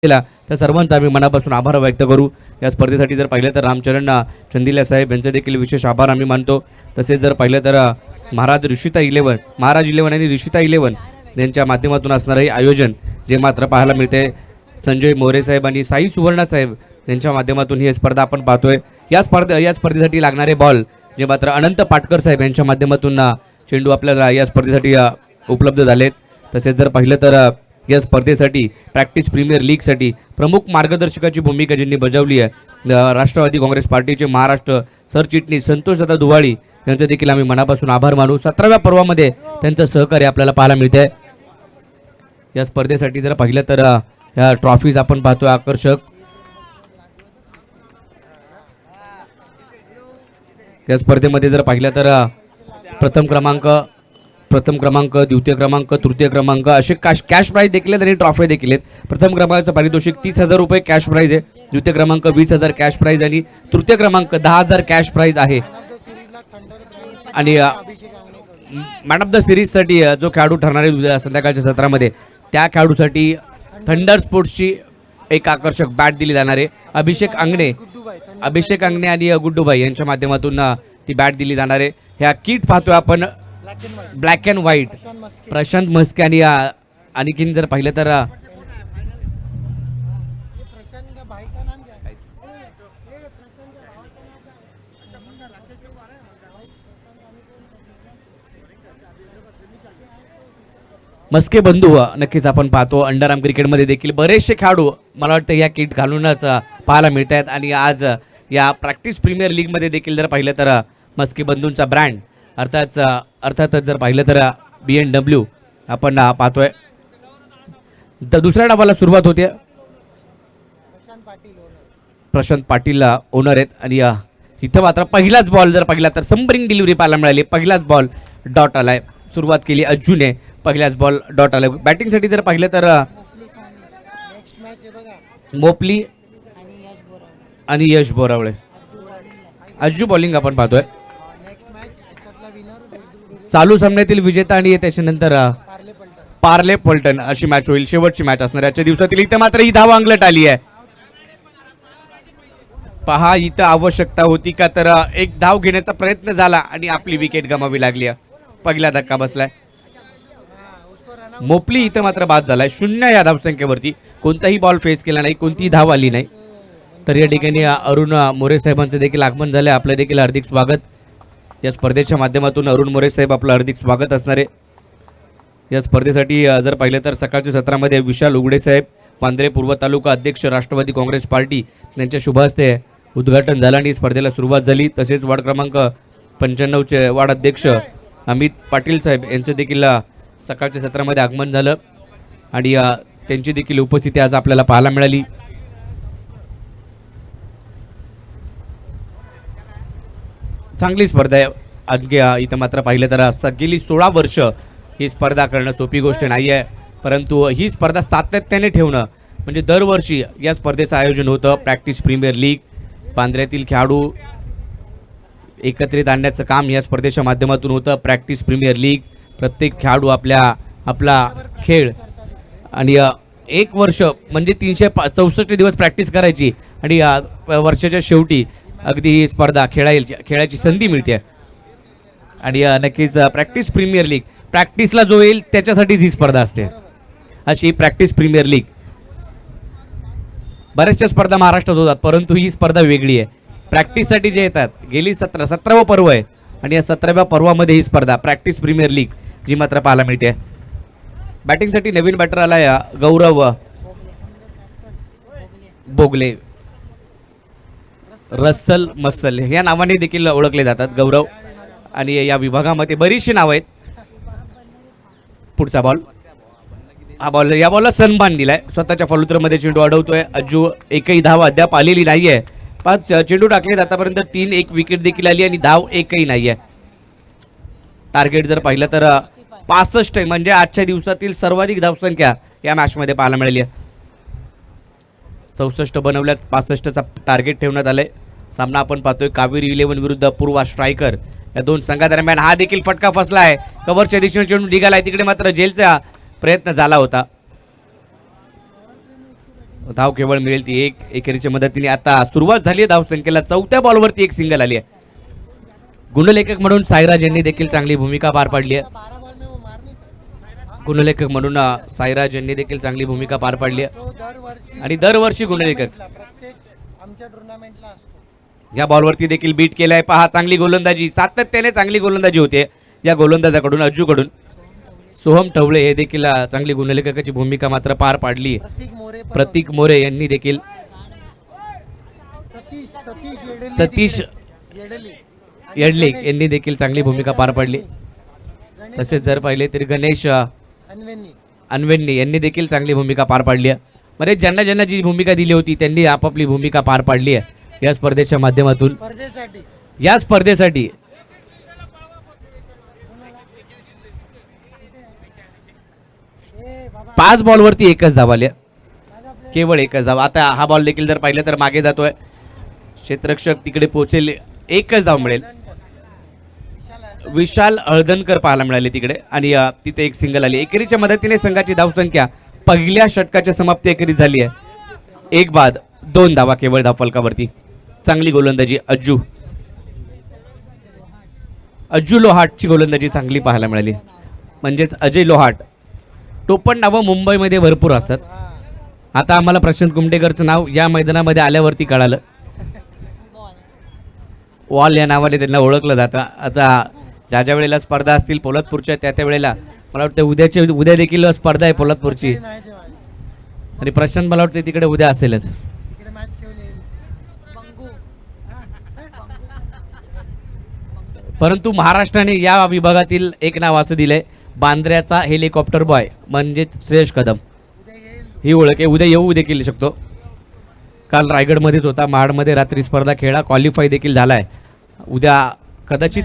केला त्या सर्वांचा आम्ही मनापासून आभार व्यक्त करू. या स्पर्धेसाठी जर पाहिलं तर रामचरण चंदिला साहेब यांचे देखील विशेष आभार आम्ही मानतो. तसेच जर पाहिलं तर महाराज 11 आणि ऋषिता 11 यांच्या माध्यमातून असणारे आयोजन जे मात्र पाहायला मिळते. संजय मोरे साहेब आणि साई सुवर्णा साहेब यांच्या माध्यमातून ही स्पर्धा आपण पाहतोय. या स्पर्धेसाठी लागणारे बॉल जे मात्र अनंत पाटकर साहेब यांच्या माध्यमातून चेंडू आपल्याला या स्पर्धेसाठी उपलब्ध झालेत. तसेच जर पाहिलं तर या स्पर्धेसाठी प्रॅक्टिस प्रीमियर लीगसाठी प्रमुख मार्गदर्शकाची भूमिका ज्यांनी बजावली आहे राष्ट्रवादी काँग्रेस पार्टीचे महाराष्ट्र सरचिटणीस संतोषदादा दुवाळी यांचे देखील आम्ही मनापासून आभार मानू. 17व्या पर्वामध्ये त्यांचं सहकार्य आपल्याला पाहायला मिळते. या स्पर्धेसाठी जर पाहिलं तर या ट्रॉफीज आपण पाहतोय आकर्षक. या स्पर्धेमध्ये जर पाहिलं तर प्रथम क्रमांक द्वितीय क्रमांक तृतीय क्रमांक असे कॅश प्राइज देखील आहेत आणि ट्रॉफी देखील आहेत. प्रथम क्रमांकाचं पारितोषिक 30,000 रुपये कॅश प्राइज आहे. द्वितीय क्रमांक 20,000 कॅश प्राइज आणि तृतीय क्रमांक 10,000 कॅश प्राइज आहे. आणि मॅन ऑफ द सिरीजसाठी जो खेळाडू ठरणार आहे संध्याकाळच्या सत्रामध्ये त्या खेळाडूसाठी थंडर स्पोर्ट्सची एक आकर्षक बॅट दिली जाणार आहे. अभिषेक अंगणे आणि गुड्डूबाई यांच्या माध्यमातून ती बॅट दिली जाणार आहे. ह्या किट पाहतोय आपण black and white Prashant Maske आणि आणखीन जर पाहिलं तर मस्के बंधू नक्कीच आपण पाहतो. अंडर आर्म क्रिकेटमध्ये देखील बरेचसे खेळाडू मला वाटतं या किट घालूनच पाहायला मिळत आहेत. आणि आज या प्रॅक्टिस प्रीमियर लीगमध्ये देखील जर पाहिलं तर मस्के बंधूंचा ब्रँड अर्थातच जर पाहिलं तर BMW आपण पाहतोय. तर दुसऱ्या डावाला सुरुवात होते. प्रशांत पाटील ओनर आहेत आणि इथं मात्र पहिलाच बॉल जर पाहिला तर संबरिंग डिलिव्हरी पाहायला मिळाली. पहिलाच बॉल डॉट आलाय. सुरुवात केली अज्जूने. पहिलाच बॉल डॉट आलाय. बॅटिंगसाठी जर पाहिलं तर मोपली आणि यश बोरावळे. अज्जू बॉलिंग आपण पाहतोय. चालू सामन्यातील विजेता आणि त्याच्यानंतर पार्ले पलटण अशी मॅच होईल. शेवटची मॅच असणार आजच्या दिवसातील. इथं मात्र ही धाव अंगलट आली आहे. पहा इथं आवश्यकता होती का तर एक धाव घेण्याचा प्रयत्न झाला आणि आपली विकेट गमावी लागली. पहिला धक्का बसलाय. मोपली इथं मात्र बाद झालाय. 0 या धावसंख्येवरती. कोणताही बॉल फेस केला नाही. कोणतीही धाव आली नाही. तर या ठिकाणी अरुण मोरे साहेबांचं देखील आगमन झालंय. आपलं देखील हार्दिक स्वागत. या स्पर्धेच्या माध्यमातून अरुण मोरे साहेब आपलं हार्दिक स्वागत असणार आहे. या स्पर्धेसाठी जर पाहिलं तर सकाळच्या सत्रामध्ये विशाल उघडे साहेब पांढरे पूर्व तालुका अध्यक्ष राष्ट्रवादी काँग्रेस पार्टी यांच्या शुभ हस्ते उद्घाटन झालं आणि स्पर्धेला सुरुवात झाली. तसेच वार्ड क्रमांक 95चे वार्ड अध्यक्ष अमित पाटील साहेब यांचं देखील सकाळच्या सत्रामध्ये आगमन झालं आणि त्यांची देखील उपस्थिती आज आपल्याला पाहायला मिळाली. चांगली स्पर्धा आहे. आणखी इथं मात्र पाहिलं तर गेली 16 वर्ष ही स्पर्धा करणं सोपी गोष्ट नाही आहे. परंतु ही स्पर्धा सातत्याने ठेवणं म्हणजे दरवर्षी या स्पर्धेचं आयोजन होतं. प्रॅक्टिस प्रीमियर लीग पांढऱ्यातील खेळाडू एकत्रित आणण्याचं काम या स्पर्धेच्या माध्यमातून होतं. प्रॅक्टिस प्रीमियर लीग प्रत्येक खेळाडू आपला खेळ आणि 1 वर्ष म्हणजे 364 दिवस प्रॅक्टिस करायची आणि वर्षाच्या शेवटी अगदी ही स्पर्धा खेळायची संधी मिळते. आणि नक्कीच प्रॅक्टिस प्रीमियर लीग प्रॅक्टिसला जो येईल त्याच्यासाठीच ही स्पर्धा असते. अशी प्रॅक्टिस प्रीमियर लीग बऱ्याचशा स्पर्धा महाराष्ट्रात होतात परंतु ही स्पर्धा वेगळी आहे. प्रॅक्टिससाठी जे येतात गेली 17वा पर्व आहे आणि या 17व्या पर्वामध्ये ही स्पर्धा प्रॅक्टिस प्रीमियर लीग जी मात्र पाहायला मिळते. बॅटिंगसाठी नवीन बॅटर आलाय गौरव बोगले. रसल मसल या नावाने देखील ओळखले जातात गौरव आणि या विभागामध्ये बरीचशी नावं आहेत. पुढचा बॉल या बॉलला सन्मान दिलाय. स्वतःच्या फॉलोथ्रोमध्ये चेंडू अडवतोय अज्जू. एकही धाव अद्याप आलेली नाहीये. 5 चेंडू टाकलेत आतापर्यंत. 3 एक विकेट देखील आली आणि धाव एकही नाहीये. टार्गेट जर पाहिलं तर 65 म्हणजे आजच्या दिवसातील सर्वाधिक धावसंख्या या मॅच मध्ये पाहायला मिळाली आहे. 64 बनवल्यात. 65चा टार्गेट ठेवण्यात आलंय. सामना आपण पाहतोय कावेरी 11 विरुद्ध पूर्वा स्ट्रायकर या दोन संघादरम्यान. हा देखील फटका फसला आहे. कव्हरच्या दिशेने चेंडू निघालाय. तिकडे मात्र जेलचा प्रयत्न झाला होता. धाव केवळ मिळेल ती एक. एकेरीच्या मदतीने आता सुरुवात झाली आहे धावसंख्येला. 4थ्या बॉलवरती एक सिंगल आली आहे. गुणलेखक म्हणून साईराज यांनी देखील चांगली भूमिका पार पाडली आहे. गुणलेखक म्हणून साईराज यांनी देखील चांगली भूमिका पार पाडली आहे आणि दरवर्षी गुणलेखक या बॉलवरती देखील बीट केलाय. पहा चांगली गोलंदाजी. सातत्याने चांगली गोलंदाजी होते या गोलंदाजाकडून अज्जूकडून. सोहम ठवळे हे देखील चांगली गुणलेखकाची भूमिका मात्र पार पाडली. प्रतीक मोरे यांनी देखील सतीश येडले यांनी देखील चांगली भूमिका पार पाडली. तसेच जर पाहिले तर गणेश अनवेन्नी यांनी देखील चांगली भूमिका पार पाडली आहे. म्हणजे ज्यांना ज्यांना जी भूमिका दिली होती त्यांनी आपापली भूमिका पार पाडली आहे या स्पर्धेच्या माध्यमातून. या स्पर्धेसाठी पाच बॉलवरती एकच धाव आली. केवळ एकच धाव. आता हा बॉल देखील जर पाहिलं तर मागे जातोय. क्षेत्ररक्षक तिकडे पोहोचेल. एकच धाव मिळेल. विशाल हळदणकर पाहायला मिळाले तिकडे आणि तिथे एक सिंगल आली. एकेरीच्या मदतीने संघाची धावसंख्या पहिल्या षटकाच्या समाप्ती एकेरी झाली आहे. 1 बाद 2 धावा केवळ धावफलकावरती. चांगली गोलंदाजी अज्जू लोहाटची गोलंदाजी चांगली पाहायला मिळाली. म्हणजेच अजय लोहाट. टोपण नावं मुंबईमध्ये भरपूर असतात. आता आम्हाला प्रशांत कुमटेकरचं नाव या मैदानामध्ये आल्यावरती कळालं. वॉल या नावाने त्यांना ओळखलं जातं. आता ज्या वेळेला स्पर्धा असतील पोलादपूरच्या त्या वेळेला मला वाटतं उद्या देखील स्पर्धा आहे पोलादपूरची आणि प्रशांत मला वाटतं तिकडे उद्या असेलच. परंतु महाराष्ट्राने या विभागातील एक नाव असं दिलंय, बांद्र्याचा हेलिकॉप्टर बॉय म्हणजेच श्रेयश कदम. ही ओळख आहे, उद्या येऊ देखील शकतो. काल रायगडमध्येच होता, महाडमध्ये रात्री स्पर्धा खेळा, क्वालिफाय देखील झालाय. उद्या कदाचित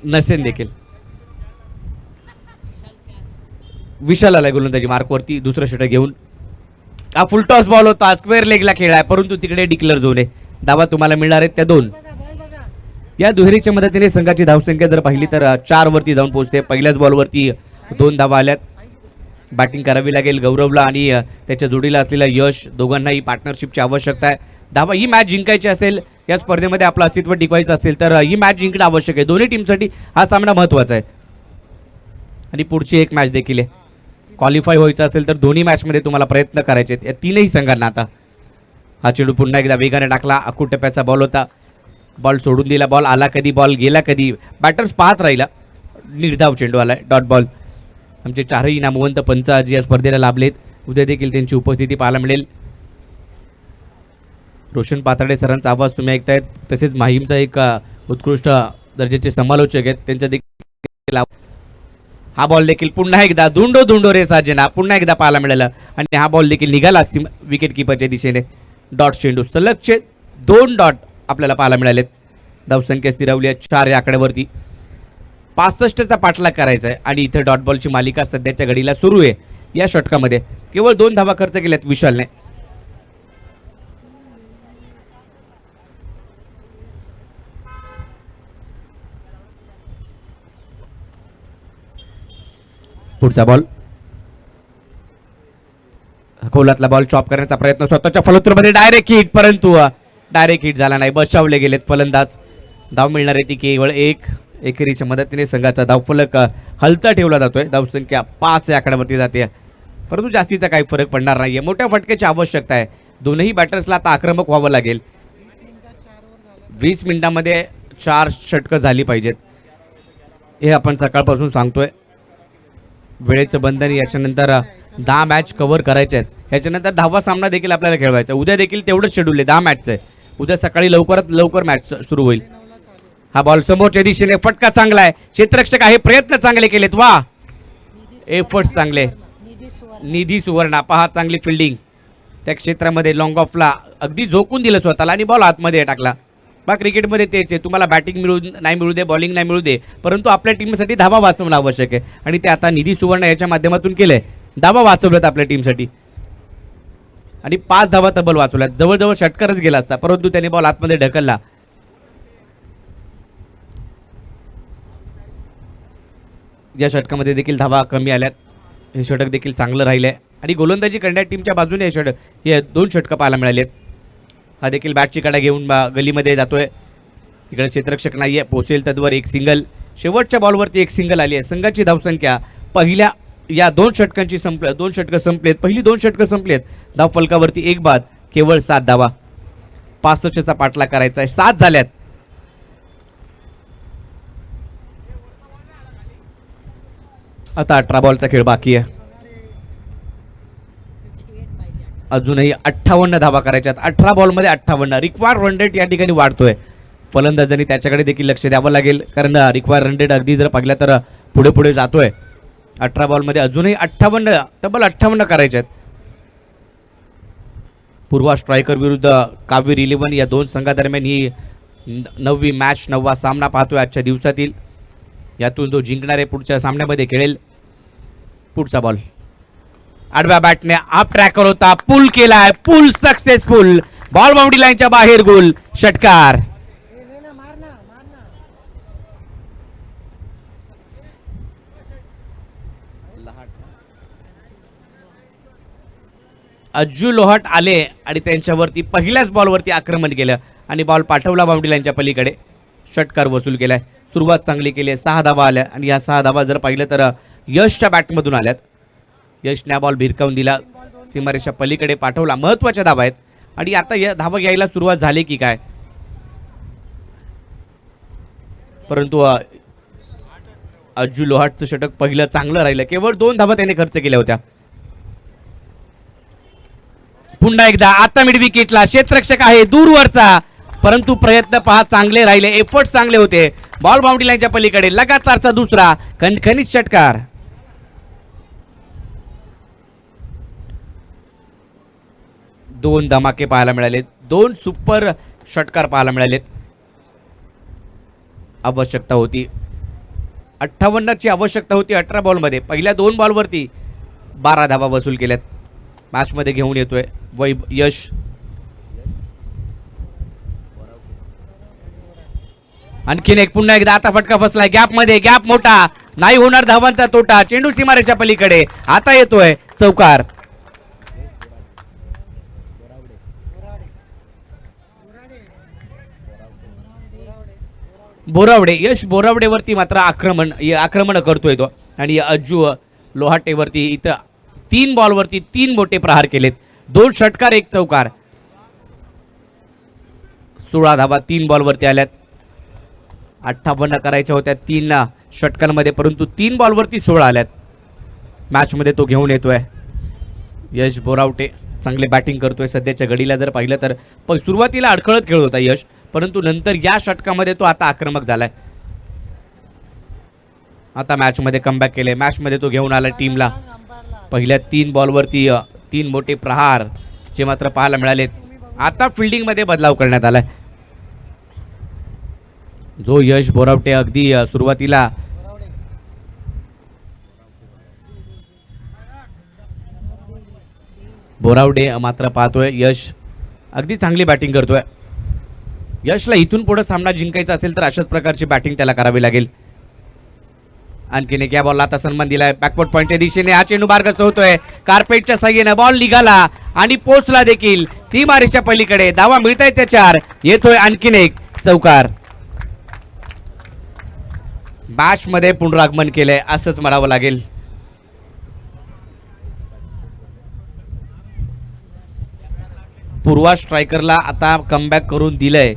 नसेल देखील. विशाल आलाय गोलंदाजी मार्कवरती दुसरं षटक घेऊन. हा फुलटॉस बॉल होता, स्क्वेअर लेगला खेळाय, परंतु तिकडे डिक्लेअर झोन आहे. धावा तुम्हाला मिळणार आहेत त्या 2. या दुहेरीच्या मदतीने संघाची धावसंख्या जर पाहिली तर 4 वरती जाऊन पोहोचते. पहिल्याच बॉलवरती 2 धावा आल्यात. बॅटिंग करावी लागेल गौरवला आणि त्याच्या जोडीला असलेला यश, दोघांनाही पार्टनरशिपची आवश्यकता आहे. धावा ही मॅच जिंकायची असेल, या स्पर्धेमध्ये आपलं अस्तित्व टिकवायचं असेल तर ही मॅच जिंकणं आवश्यक आहे. दोन्ही टीमसाठी हा सामना महत्त्वाचा आहे. आणि पुढची एक मॅच देखील आहे. क्वालिफाय व्हायचं असेल तर दोन्ही मॅचमध्ये तुम्हाला प्रयत्न करायचे आहेत या तीनही संघांना. आता हा चेंडू पुन्हा एकदा वेगाने टाकला, अकूट टप्प्याचा बॉल होता, बॉल सोडून दिला, बॉल आला कधी, बॉल गेला कधी, बॅटर्स पाहत राहिला. निर्धाव चेंडू आलाय, डॉट बॉल. आमचे 4ही नामवंत पंच आज या स्पर्धेला लाभलेत. उद्या देखील त्यांची उपस्थिती पाहायला मिळेल. रोशन पाताडे सरांचा आवाज तुम्ही ऐकतायत, तसेच माहीमचा एक उत्कृष्ट दर्जाचे समालोचक आहेत, त्यांचा देखील. हा बॉल देखील पुन्हा एकदा धुंडो रे साजना पुन्हा एकदा पाहायला मिळाला आणि हा बॉल देखील निघाला विकेट किपरच्या दिशेने. डॉट चेंडू, सलगचे 2 डॉट आपल्याला पाहायला मिळालेत. धावसंख्या स्थिरावली आहे 4 या आकड्यावरती. 65चा पाठलाग करायचा आहे आणि इथे डॉट बॉलची मालिका सध्याच्या घडीला सुरू आहे. या षटकामध्ये केवळ 2 धावा खर्च केल्यात विशालने. पुढचा बॉल, खोलातला बॉल चॉप करण्याचा प्रयत्न, स्वतःच्या फलंदाजीमध्ये डायरेक्ट हिट, परंतु डायरेक्ट हिट झाला नाही, बचावले गेलेत फलंदाज. धाव मिळणार आहे ती केवळ 1. एकेरीच्या मदतीने संघाचा धावफलक हलता ठेवला जातोय. धावसंख्या 5 या आकड्यावरती जाते, परंतु जास्तीचा काही फरक पडणार नाहीये. मोठ्या फटक्याची आवश्यकता आहे. दोनही बॅटर्सला आता आक्रमक व्हावं लागेल. 20 मिनिटांमध्ये 4 षटकं झाली पाहिजेत, हे आपण सकाळपासून सांगतोय. वेळेचं बंधन, याच्यानंतर 10 मॅच कव्हर करायचे आहेत, याच्यानंतर 10वा सामना देखील आपल्याला खेळवायचा. उद्या देखील तेवढंच शेड्यूल आहे, 10 मॅचचं आहे. उद्या सकाळी लवकरात लवकर मॅच सुरू होईल. हा बॉल समोरच्या दिशेने, फटका चांगला आहे, क्षेत्ररक्षक आहे, प्रयत्न चांगले केलेत, वा एफर्ट्स चांगले. निधी सुवर्णा पहा, चांगली फिल्डिंग त्या क्षेत्रामध्ये, लॉंग ऑफला अगदी झोकून दिलं स्वतःला आणि बॉल आतमध्ये टाकला. बा क्रिकेटमध्ये तेच आहे, तुम्हाला बॅटिंग नाही मिळू दे, बॉलिंग नाही मिळू दे, परंतु आपल्या टीमसाठी धावा वाचवणं आवश्यक आहे आणि ते आता निधी सुवर्ण याच्या माध्यमातून केलंय. धावा वाचवल्यात आपल्या टीमसाठी आणि 5 धावा तब्बल वाचवल्यात. जवळजवळ षटकारच गेला असता, परंतु त्याने बॉल आतमध्ये ढकलला. या षटकामध्ये देखील धावा कमी आल्यात. हे षटक देखील चांगलं राहिलंय आणि गोलंदाजी करणाऱ्या टीमच्या बाजूने हे 2 षटकं पाहायला मिळालेत. हा देखील बॅटची कडा घेऊन गलीमध्ये जातोय. तिकडे क्षेत्ररक्षक नाहीये, पोचेल तद्वर एक सिंगल. शेवटच्या बॉलवरती एक सिंगल आली आहे. संघाची धावसंख्या पहिल्या या 2 षटकांची 2 षटकं संपलेत. पहिली 2 षटकं संपलेत. धाव फलकावरती 1 बाद, केवळ 7 धावा. 65चा पाठलाग करायचा आहे, 7 झाल्यात. आता 18 बॉलचा खेळ बाकी आहे. अजूनही 58 धावा करायच्यात. 18 बॉलमध्ये 58. रिक्वायर्ड रन रेट या ठिकाणी वाढतोय. फलंदाजांनी त्याच्याकडे देखील लक्ष द्यावं लागेल, कारण रिक्वायर्ड रन रेट अगदी जर पाहिला तर पुढे पुढे जातोय. 18 बॉलमध्ये अजूनही 58, तब्बल 58 करायच्यात. पूर्वा स्ट्रायकर विरुद्ध कावीर 11 या 2 संघादरम्यान ही 9वी मॅच, 9वा सामना पाहतोय आजच्या दिवसातील. यातून जो जिंकणारे पुढच्या सामन्यामध्ये खेळेल. पुढचा बॉल आडव्या बॅटने अप ट्रॅकर होता, पुल केलाय, पुल सक्सेसफुल. बॉल बाउंड्री लाईनच्या बाहेर, गोल, षटकार. अज्जू लोहाट आले आणि त्यांच्यावरती पहिल्याच बॉलवरती आक्रमण केलं आणि बॉल पाठवला बाउंड्री लाईनच्या पलीकडे. षटकार वसूल केलाय. सुरुवात चांगली केली आहे, 6 धावा आल्या आणि या 6 धावा जर पाहिलं तर यशच्या बॅटमधून आल्यात. यशने बॉल भिरकावून दिला, सीमारेषा पलीकडे पाठवला. महत्वाच्या धावा आहेत आणि आता या धावा यायला सुरुवात झाली की काय, परंतु अज्जू लोहाटचं षटक पहिलं चांगलं राहिलं. केवळ 2 धावा त्याने खर्च केल्या होत्या. पुन्हा एकदा आता मिड विकेटला क्षेत्ररक्षक आहे दूरवरचा, परंतु प्रयत्न पहा चांगले राहिले, एफर्ट्स चांगले होते. बॉल बाउंड्री लाईनच्या पलीकडे लगातारचा दुसरा खणखणीत षटकार. दोन धमाके पाहायला मिळाले, दोन सुपर षटकार पाहायला मिळालेत. आवश्यकता होती 58ची आवश्यकता होती 18 बॉलमध्ये. पहिल्या 2 बॉलवरती 12 धावा वसूल केल्यात. मॅच मध्ये घेऊन येतोय यश. आणखीन एक, पुन्हा एकदा आता फटका फसलाय. गॅप मध्ये, गॅप मोठा, नाही होणार धावांचा तोटा. चेंडू सीमारेच्या पलीकडे, आता येतोय चौकार. बोरावडे, यश बोरावडेवरती मात्र आक्रमण करतोय तो. आणि अज्जू लोहाटेवरती इथं 3 बॉलवरती 3 मोठे प्रहार केलेत. 2 षटकार 1 चौकार. 16 धावा 3 बॉलवरती आल्यात. 58 करायच्या होत्या 3 षटकांमध्ये, परंतु 3 बॉलवरती 16 आल्यात. मॅच मध्ये तो घेऊन येतोय यश बोरावटे. चांगले बॅटिंग करतोय सध्याच्या घडीला. जर पाहिलं तर सुरुवातीला अडखळत खेळत होता यश, परंतु नंतर या षटकामध्ये तो आता आक्रमक झालाय. आता मॅच मध्ये कमबॅक केले. मॅच मध्ये तो घेऊन आला टीमला. पहिल्या 3 बॉलवरती 3 मोठे प्रहार जे मात्र पाहायला मिळालेत. आता फिल्डिंग मध्ये बदलाव करण्यात आलाय. जो यश बोरावटे अगदी सुरुवातीला बोरावडे मात्र पाहतोय यश अगदी चांगली बॅटिंग करतोय. यशला इथून पुढे सामना जिंकायचा असेल तर अशाच प्रकारची बॅटिंग त्याला करावी लागेल. आणखीन एक, या बॉलला आता सन्मान दिलाय बॅकवर्ड पॉइंटच्या दिशेने. हा चेंडू बारगस्त होतोय कार्पेटच्या साह्याने. बॉल निघाला आणि पोचला देखील सीमारेषच्या पलीकडे. धावा मिळतायत त्या 4. येतोय आणखीन एक चौकार. मॅच मध्ये पुनरागमन केलंय असंच म्हणावं लागेल. पूर्वा स्ट्रायकरला आता कमबॅक करून दिलंय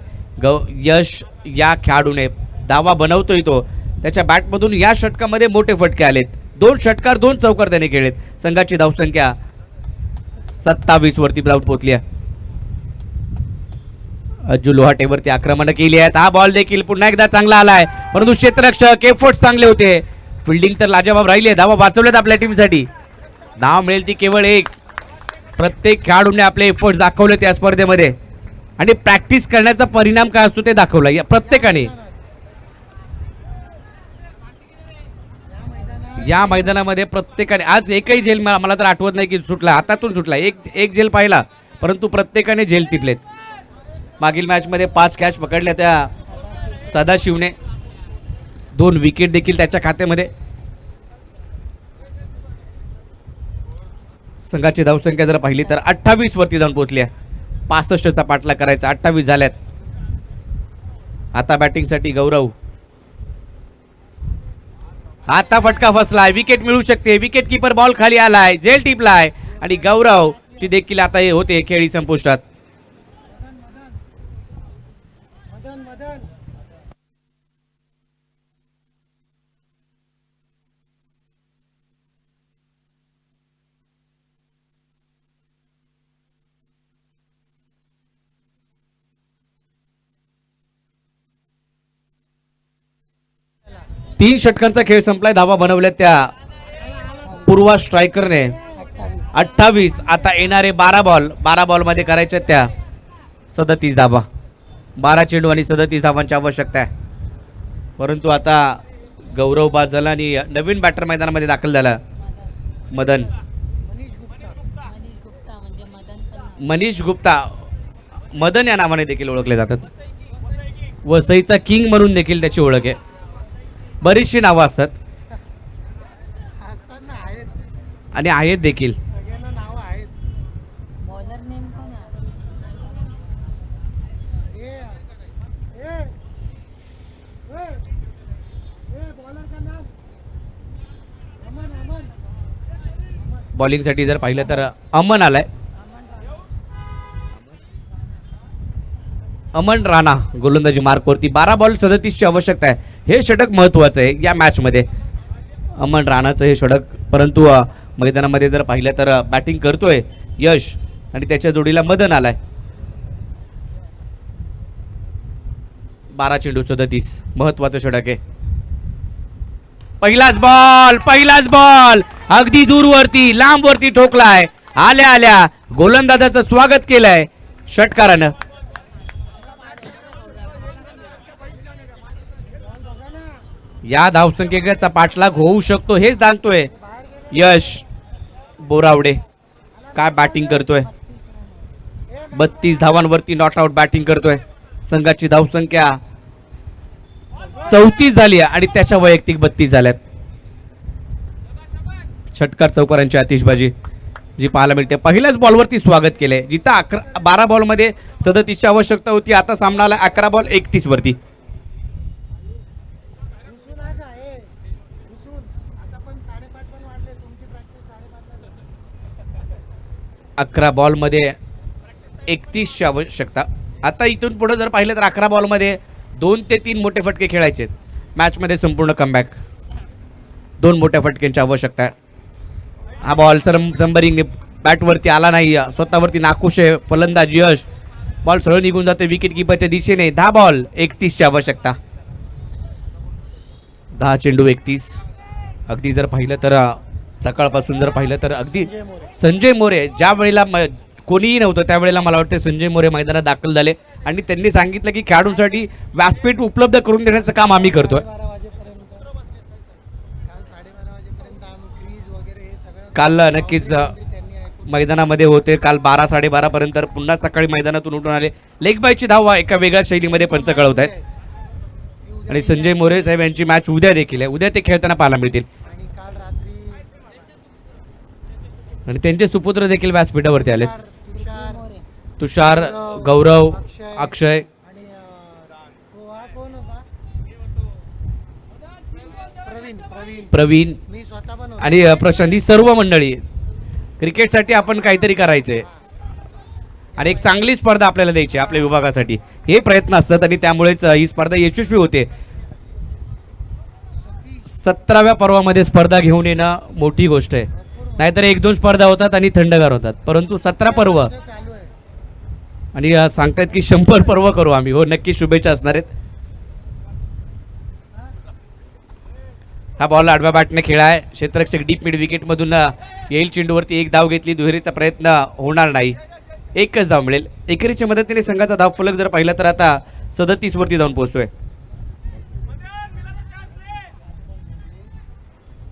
यश. या खेळाडूने धावा बनवतोय तो. त्याच्या बॅटमधून या षटकामध्ये मोठे फटके आलेत. 2 षटकार 2 चौकार त्याने केलेत. संघाची धावसंख्या 27 वरती जाऊन पोहोचली आहे. अज्जू लोहाटेवरती आक्रमण केली आहेत. हा बॉल देखील पुन्हा एकदा चांगला आलाय, परंतु क्षेत्ररक्षक एफर्ट्स चांगले होते. फिल्डिंग तर लाजवाब राहिली. धावा वाचवल्यात आपल्या टीमसाठी. धाव मिळेल ती केवळ 1. प्रत्येक खेळाडूने आपले एफर्ट्स दाखवले त्या स्पर्धेमध्ये आणि प्रॅक्टिस करण्याचा परिणाम काय असतो ते दाखवला या प्रत्येकाने. या मैदानामध्ये प्रत्येकाने आज एकही झेल मला तर आठवत नाही की सुटला, हातातून सुटला. एक झेल पाहिला, परंतु प्रत्येकाने झेल टिपलेत. मागील मॅच मध्ये 5 कॅच पकडल्या त्या सदाशिवने. 2 विकेट देखील त्याच्या खात्यामध्ये. संघाची धावसंख्या जर पाहिली तर 28 वरती जाऊन पोहोचली आहे. 65चा पाठला करायचा, 28 झाल्यात. आता बॅटिंग साठी गौरव. आता फटका फसलाय, विकेट मिळू शकते. विकेट किपर बॉल खाली आलाय, झेल टिपलाय आणि गौरव ची देखील आता हे होते खेळी संपुष्टात. तीन षटकांचा खेळ संपलाय. धावा बनवल्या त्या पूर्वा स्ट्रायकरने 28. आता येणारे 12 बॉल मध्ये करायच्या त्या 37 धावा. 12 चेंडू आणि 37 धावांची आवश्यकता आहे. परंतु आता गौरव बाद झाला आणि नवीन बॅटर मैदानामध्ये दाखल झाला मनीष गुप्ता. मदन या नावाने देखील ओळखले जातात. वसईचा किंग म्हणून देखील त्याची ओळख आहे. बरीचशी नावं असतात आणि आहेत देखील. बॉलिंग साठी जर पाहिलं तर अमन आलाय. अमन राणा गोलंदाजी मार्कवरती. 12 बॉल 37 ची आवश्यकता आहे. हे षटक महत्वाचं आहे या मॅच मध्ये. अमन राणाचं हे षटक. परंतु मैदानामध्ये जर पाहिलं तर बॅटिंग करतोय यश आणि त्याच्या जोडीला मदन आलाय. 12 चेंडू 37, महत्वाचं षटक आहे. पहिलाच बॉल अगदी दूरवरती लांबवरती ठोकलाय. आल्या आल्या गोलंदाजाचं स्वागत केलंय षटकारानं. या धावसंख्येचा पाठलाग होऊ शकतो हेच जाणतोय यश बोरावडे. काय बॅटिंग करतोय, 32 धावांवरती नॉट आउट बॅटिंग करतोय. संघाची धावसंख्या 34 झाली आणि त्याच्या वैयक्तिक 32 झाल्यात. षटकार चौकारांची आतिषबाजी जी पाहायला मिळते. पहिल्याच बॉलवरती स्वागत केलंय. जिथं 12 बॉलमध्ये 37ची आवश्यकता होती, आता सामनाला 11 बॉल 31 वरती. 11 बॉलमध्ये 31ची आवश्यकता. आता इथून पुढे जर पाहिलं तर 11 बॉलमध्ये 2 ते 3 मोठे फटके खेळायचे. मॅचमध्ये संपूर्ण कमबॅक. 2 मोठ्या फटक्यांची आवश्यकता आहे. हा बॉल संबरिंग बॅटवरती आला नाही, स्वतःवरती नाखुश आहे फलंदाज यश. बॉल सरळ निघून जाते विकेट किपरच्या दिशेने. 10 बॉल 31ची आवश्यकता. 10 चेंडू 31. अगदी जर पाहिलं तर सकाळपासून जर पाहिलं तर अगदी संजय मोरे ज्या वेळेला कोणीही नव्हतं त्यावेळेला मला वाटतं संजय मोरे मैदानात दाखल झाले आणि त्यांनी सांगितलं की खेळाडूंसाठी व्यासपीठ उपलब्ध करून देण्याचं काम आम्ही करतोय. काल नक्कीच मैदानामध्ये होते. काल 12 साडेबारा पर्यंत पुन्हा सकाळी मैदानातून उठून आले. लेग बायची धावा एका वेगळ्या शैलीमध्ये पंच कळवत आहेत. आणि संजय मोरे साहेब यांची मॅच उद्या देखील आहे. उद्या ते खेळताना पाहायला मिळतील आणि त्यांचे सुपुत्र देखील व्यासपीठावरती आले. तुषार, गौरव, अक्षय, प्रवीण आणि प्रशांत ही सर्व मंडळी. क्रिकेटसाठी आपण काहीतरी करायचंय आणि एक चांगली स्पर्धा आपल्याला द्यायची आपल्या विभागासाठी हे प्रयत्न असतात आणि त्यामुळेच ही स्पर्धा यशस्वी होते. 17व्या पर्वामध्ये स्पर्धा घेऊन येणं मोठी गोष्ट आहे. नाहीतर 1-2 स्पर्धा होतात आणि थंडगार होतात, परंतु 17 पर्व आणि सांगतायत की 100 पर्व करू आम्ही. हो नक्की शुभेच्छा असणार आहेत. हा बॉल आडव्या बॅटने खेळाय. क्षेत्ररक्षक डीप मिड विकेट मधून येईल चेंडूवरती. एक धाव घेतली. दुहेरीचा प्रयत्न होणार नाही. एकच धाव मिळेल. एकेरीच्या मदतीने संघाचा धाव फलक जर पाहिला तर आता 37 वरती जाऊन पोहोचतोय.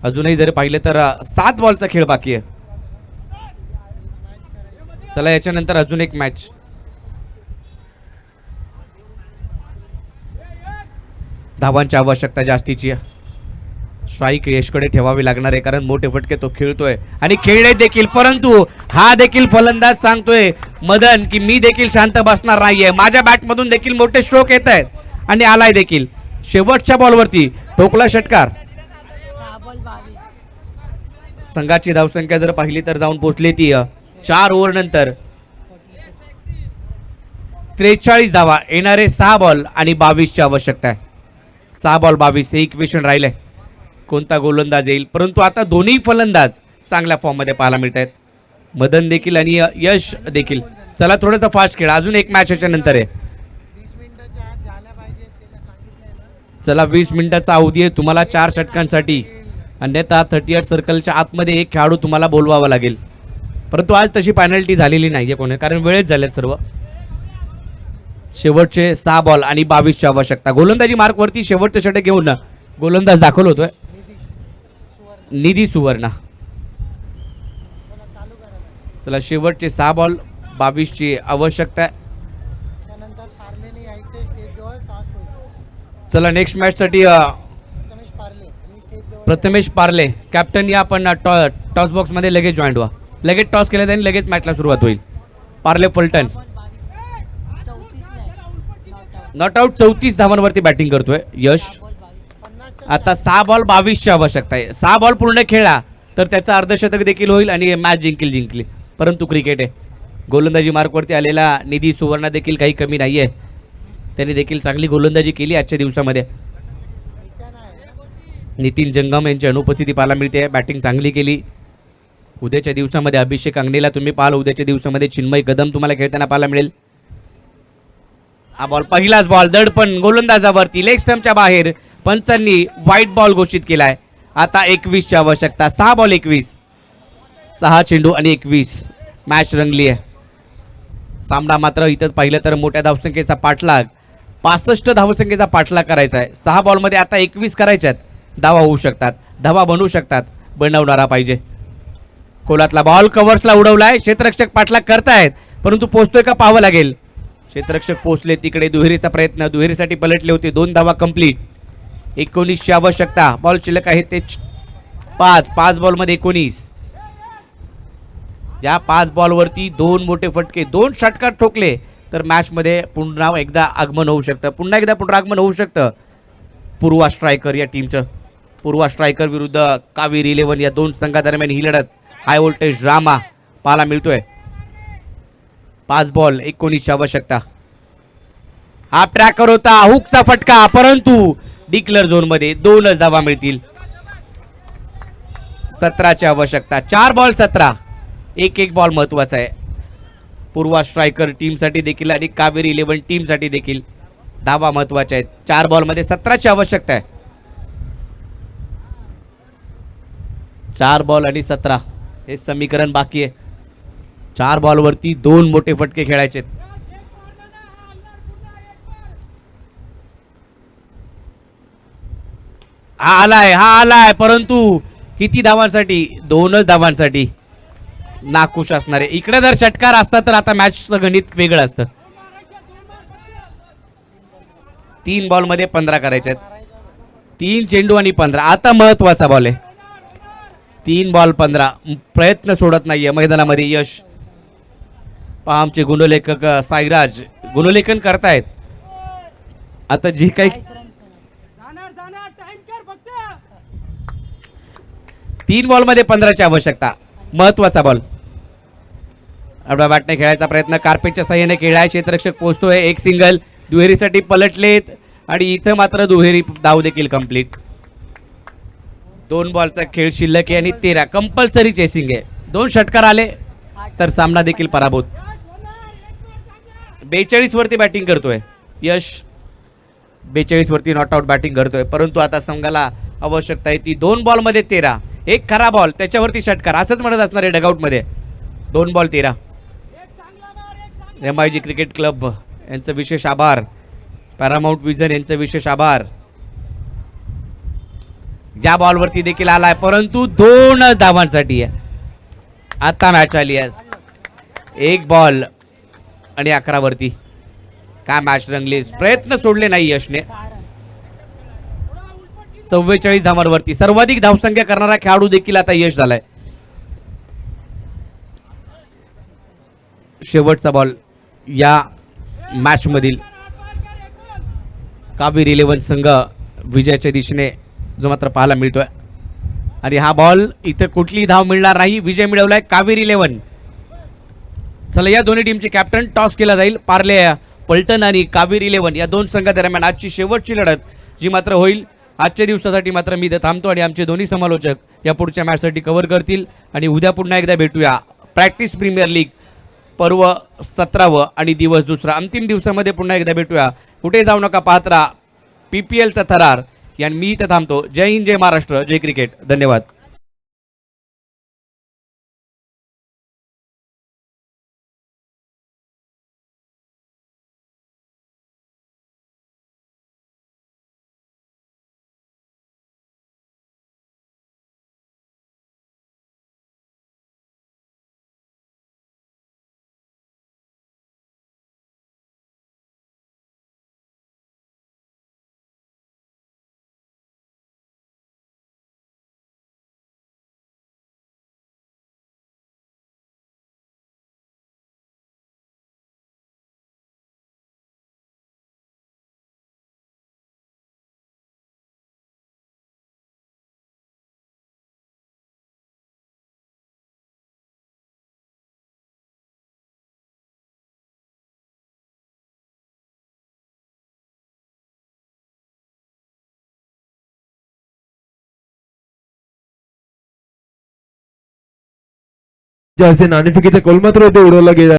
अजूनही जर पाहिलं तर 7 बॉलचा खेळ बाकी आहे. चला याच्यानंतर अजून एक मॅच. धावांची आवश्यकता जास्तीची. स्ट्राईक यशकडे ठेवावी लागणार आहे कारण मोठे फटके तो खेळतोय आणि खेळले देखील, परंतु हा देखील फलंदाज सांगतोय मदन की मी देखील शांत बसणार नाहीये. माझ्या बॅटमधून देखील मोठे स्ट्रोक येत आहेत आणि आलाय देखील. शेवटच्या बॉलवरती ठोकला षटकार. संघाची धावसंख्या जर पाहिली तर जाऊन पोहोचली ती 4 ओव्हर नंतर 43 धावा. येणारे 6 बॉल आणि 22ची आवश्यकता आहे. 6 बॉल 22 हे इक्वेशन राहिलंय. कोणता गोलंदाज येईल, परंतु आता दोन्ही फलंदाज चांगल्या फॉर्म मध्ये पाहायला मिळत आहेत. मदन देखील आणि यश देखील. चला थोडंसं फास्ट खेळा. अजून एक मॅच याच्या नंतर आहे. चला 20 मिनिटाचा अवधी आहे तुम्हाला 4 षटकांसाठी. अन्यथा 38 सर्कलच्या आतमध्ये एक खेळाडू तुम्हाला बोलवावा लागेल, परंतु आज तशी पेनल्टी झालेली नाहीये कोणी, कारण वेळेत झालेत सर्व. शेवटचे 6 बॉल आणि 22ची आवश्यकता. गोलंदाजी मार्क वरती शेवटचे षटक घेऊन गोलंदाज दाखल होतोय निधी सुवर्ण. चला शेवटचे 6 बॉल 22ची आवश्यकता आहे. चला नेक्स्ट मॅच साठी प्रथमेश पार्ले कॅप्टन या आपण टॉस बॉक्स मध्ये लगेच जॉईंट व्हा. लगेच टॉस केलं आणि लगेच मॅचला सुरुवात होईल. पार्ले पलटन नॉट आउट 34 धावांवरती बॅटिंग करतोय यश. आता 6 बॉल 22ची आवश्यकता आहे. 6 बॉल पूर्ण खेळला तर त्याचा अर्धशतक देखील होईल आणि मॅच जिंकली. परंतु क्रिकेट आहे. गोलंदाजी मार्कवरती आलेला निधी सुवर्ण देखील काही कमी नाहीये. त्यांनी देखील चांगली गोलंदाजी केली आजच्या दिवसामध्ये. नितीन जंगम यांची अनुपस्थिती पाहायला मिळते. बॅटिंग चांगली केली. उद्याच्या दिवसामध्ये अभिषेक अंगणेला तुम्ही पाहाल. उद्याच्या दिवसामध्ये चिन्मय कदम तुम्हाला खेळताना पाहायला मिळेल. हा बॉल पहिलाच बॉल दडपण गोलंदाजावरती लेग स्टंपच्या बाहेर पंचांनी व्हाईट बॉल घोषित केलाय. आता 21 ची आवश्यकता. 6 बॉल 21, 6 चेंडू आणि 21. मॅच रंगली आहे. सामना मात्र इथं पाहिलं तर मोठ्या धावसंख्येचा पाठलाग 65 धावसंख्येचा पाठलाग करायचा आहे. 6 बॉलमध्ये आता 21 करायच्यात. धावा होऊ शकतात, धावा बनवू शकतात, बनवणारा पाहिजे. कोलातला बॉल कव्हर्सला उडवलाय. क्षेत्ररक्षक पाठलाग करतायत परंतु पोहोचतोय का पाहावं लागेल. क्षेत्ररक्षक पोहोचले तिकडे. दुहेरीचा प्रयत्न, दुहेरीसाठी पलटले होते. 2 धावा कंप्लीट. 19 ची आवश्यकता. बॉल शिल्लक आहे ते 5 बॉलमध्ये 19. या 5 बॉलवरती 2 मोठे फटके, 2 षटकार ठोकले तर मॅच मध्ये पुन्हा एकदा आगमन होऊ शकतं. पुन्हा एकदा पुनरागमन होऊ शकतं. पूर्वा स्ट्रायकर या टीमचं. पूर्वा स्ट्रायकर विरुद्ध कावेरी 11 या दोन संघादरम्यान ही लढत हाय व्होल्टेज ड्रामा पाहायला मिळतोय. 5 बॉल 19 ची आवश्यकता. हा ट्रॅकर होता, हुकचा फटका, परंतु डिक्लर झोन मध्ये 2च धावा मिळतील. 17 ची आवश्यकता. 4 बॉल 17. एक बॉल महत्वाचा आहे. पूर्वा स्ट्रायकर टीमसाठी देखील आणि कावेरी 11 टीमसाठी देखील धावा महत्वाच्या आहेत. 4 बॉलमध्ये 17 ची आवश्यकता आहे. 4 बॉल आणि 17 हे समीकरण बाकी आहे. 4 बॉलवरती 2 मोठे फटके खेळायचे. हा आलाय परंतु किती धावांसाठी? 2च धावांसाठी. नाखुश असणारे. इकडे जर षटकार असता तर आता मॅचचं गणित वेगळं असतं. 3 बॉलमध्ये 15 करायचे आहेत. 3 चेंडू आणि 15. आता महत्वाचा बॉल आहे. 3 बॉल 15. प्रयत्न सोडत नाहीये मैदानामध्ये यश. पहा आमचे गुणलेखक साईराज गुणलेखन करतायत. आता जी काही 3 बॉलमध्ये 15 ची आवश्यकता. महत्वाचा बॉल. आपल्या बॅटने खेळायचा प्रयत्न कार्पेटच्या साह्याने केलाय. क्षेत्ररक्षक पोहोचतोय. एक सिंगल. दुहेरीसाठी पलटलेत आणि इथं मात्र दुहेरी धाव देखील कंप्लीट. 2 बॉलचा खेळ शिल्लक आहे आणि 13 कंपल्सरी चेसिंग आहे. 2 षटकार आले तर सामना देखील पराभूत. 42 वरती बॅटिंग करतोय यश. 42 वरती नॉट आउट बॅटिंग करतोय परंतु आता संघाला आवश्यकता आहे ती 2 बॉलमध्ये 13. एक खरा बॉल त्याच्यावरती षटकार असंच म्हणत असणार आहे डगआउट मध्ये. 2 बॉल 13. MIG क्रिकेट क्लब यांचं विशेष आभार. पॅरामाउंट विजन यांचं विशेष आभार. ज्या बॉलवरती देखील आलाय परंतु 2 धावांसाठी आहे. आता मॅच आली आहे. 1 बॉल आणि 11 वरती. काय मॅच रंगली. प्रयत्न सोडले नाही यशने. 44 धावांवरती सर्वाधिक धावसंख्या करणारा खेळाडू देखील आता यश झालाय. शेवटचा बॉल या मॅच मधील. कावेरी 11 संघ विजयाच्या दिशेने जो मात्र पाहायला मिळतोय आणि हा बॉल इथे कुठली धाव मिळणार नाही. विजय मिळवलाय कावेरी 11. चला या दोन्ही टीमचे कॅप्टन टॉस केला जाईल. पार्ले पलटण आणि कावेरी 11 या दोन संघादरम्यान आजची शेवटची लढत जी मात्र होईल. आजच्या दिवसासाठी मात्र मी इथे थांबतो आणि आमचे दोन्ही समालोचक या पुढच्या मॅचसाठी कव्हर करतील आणि उद्या पुन्हा एकदा भेटूया. प्रॅक्टिस प्रीमियर लीग पर्व 17व आणि दिवस दुसरा अंतिम दिवसामध्ये पुन्हा एकदा भेटूया. कुठे जाऊ नका, पाहत राहा PPLचा थरार. आणि मी इथे थांबतो. जय हिंद, जय महाराष्ट्र, जय क्रिकेट. धन्यवाद. नाणेफेकीचा गोल मात्र होते उडवला गेला.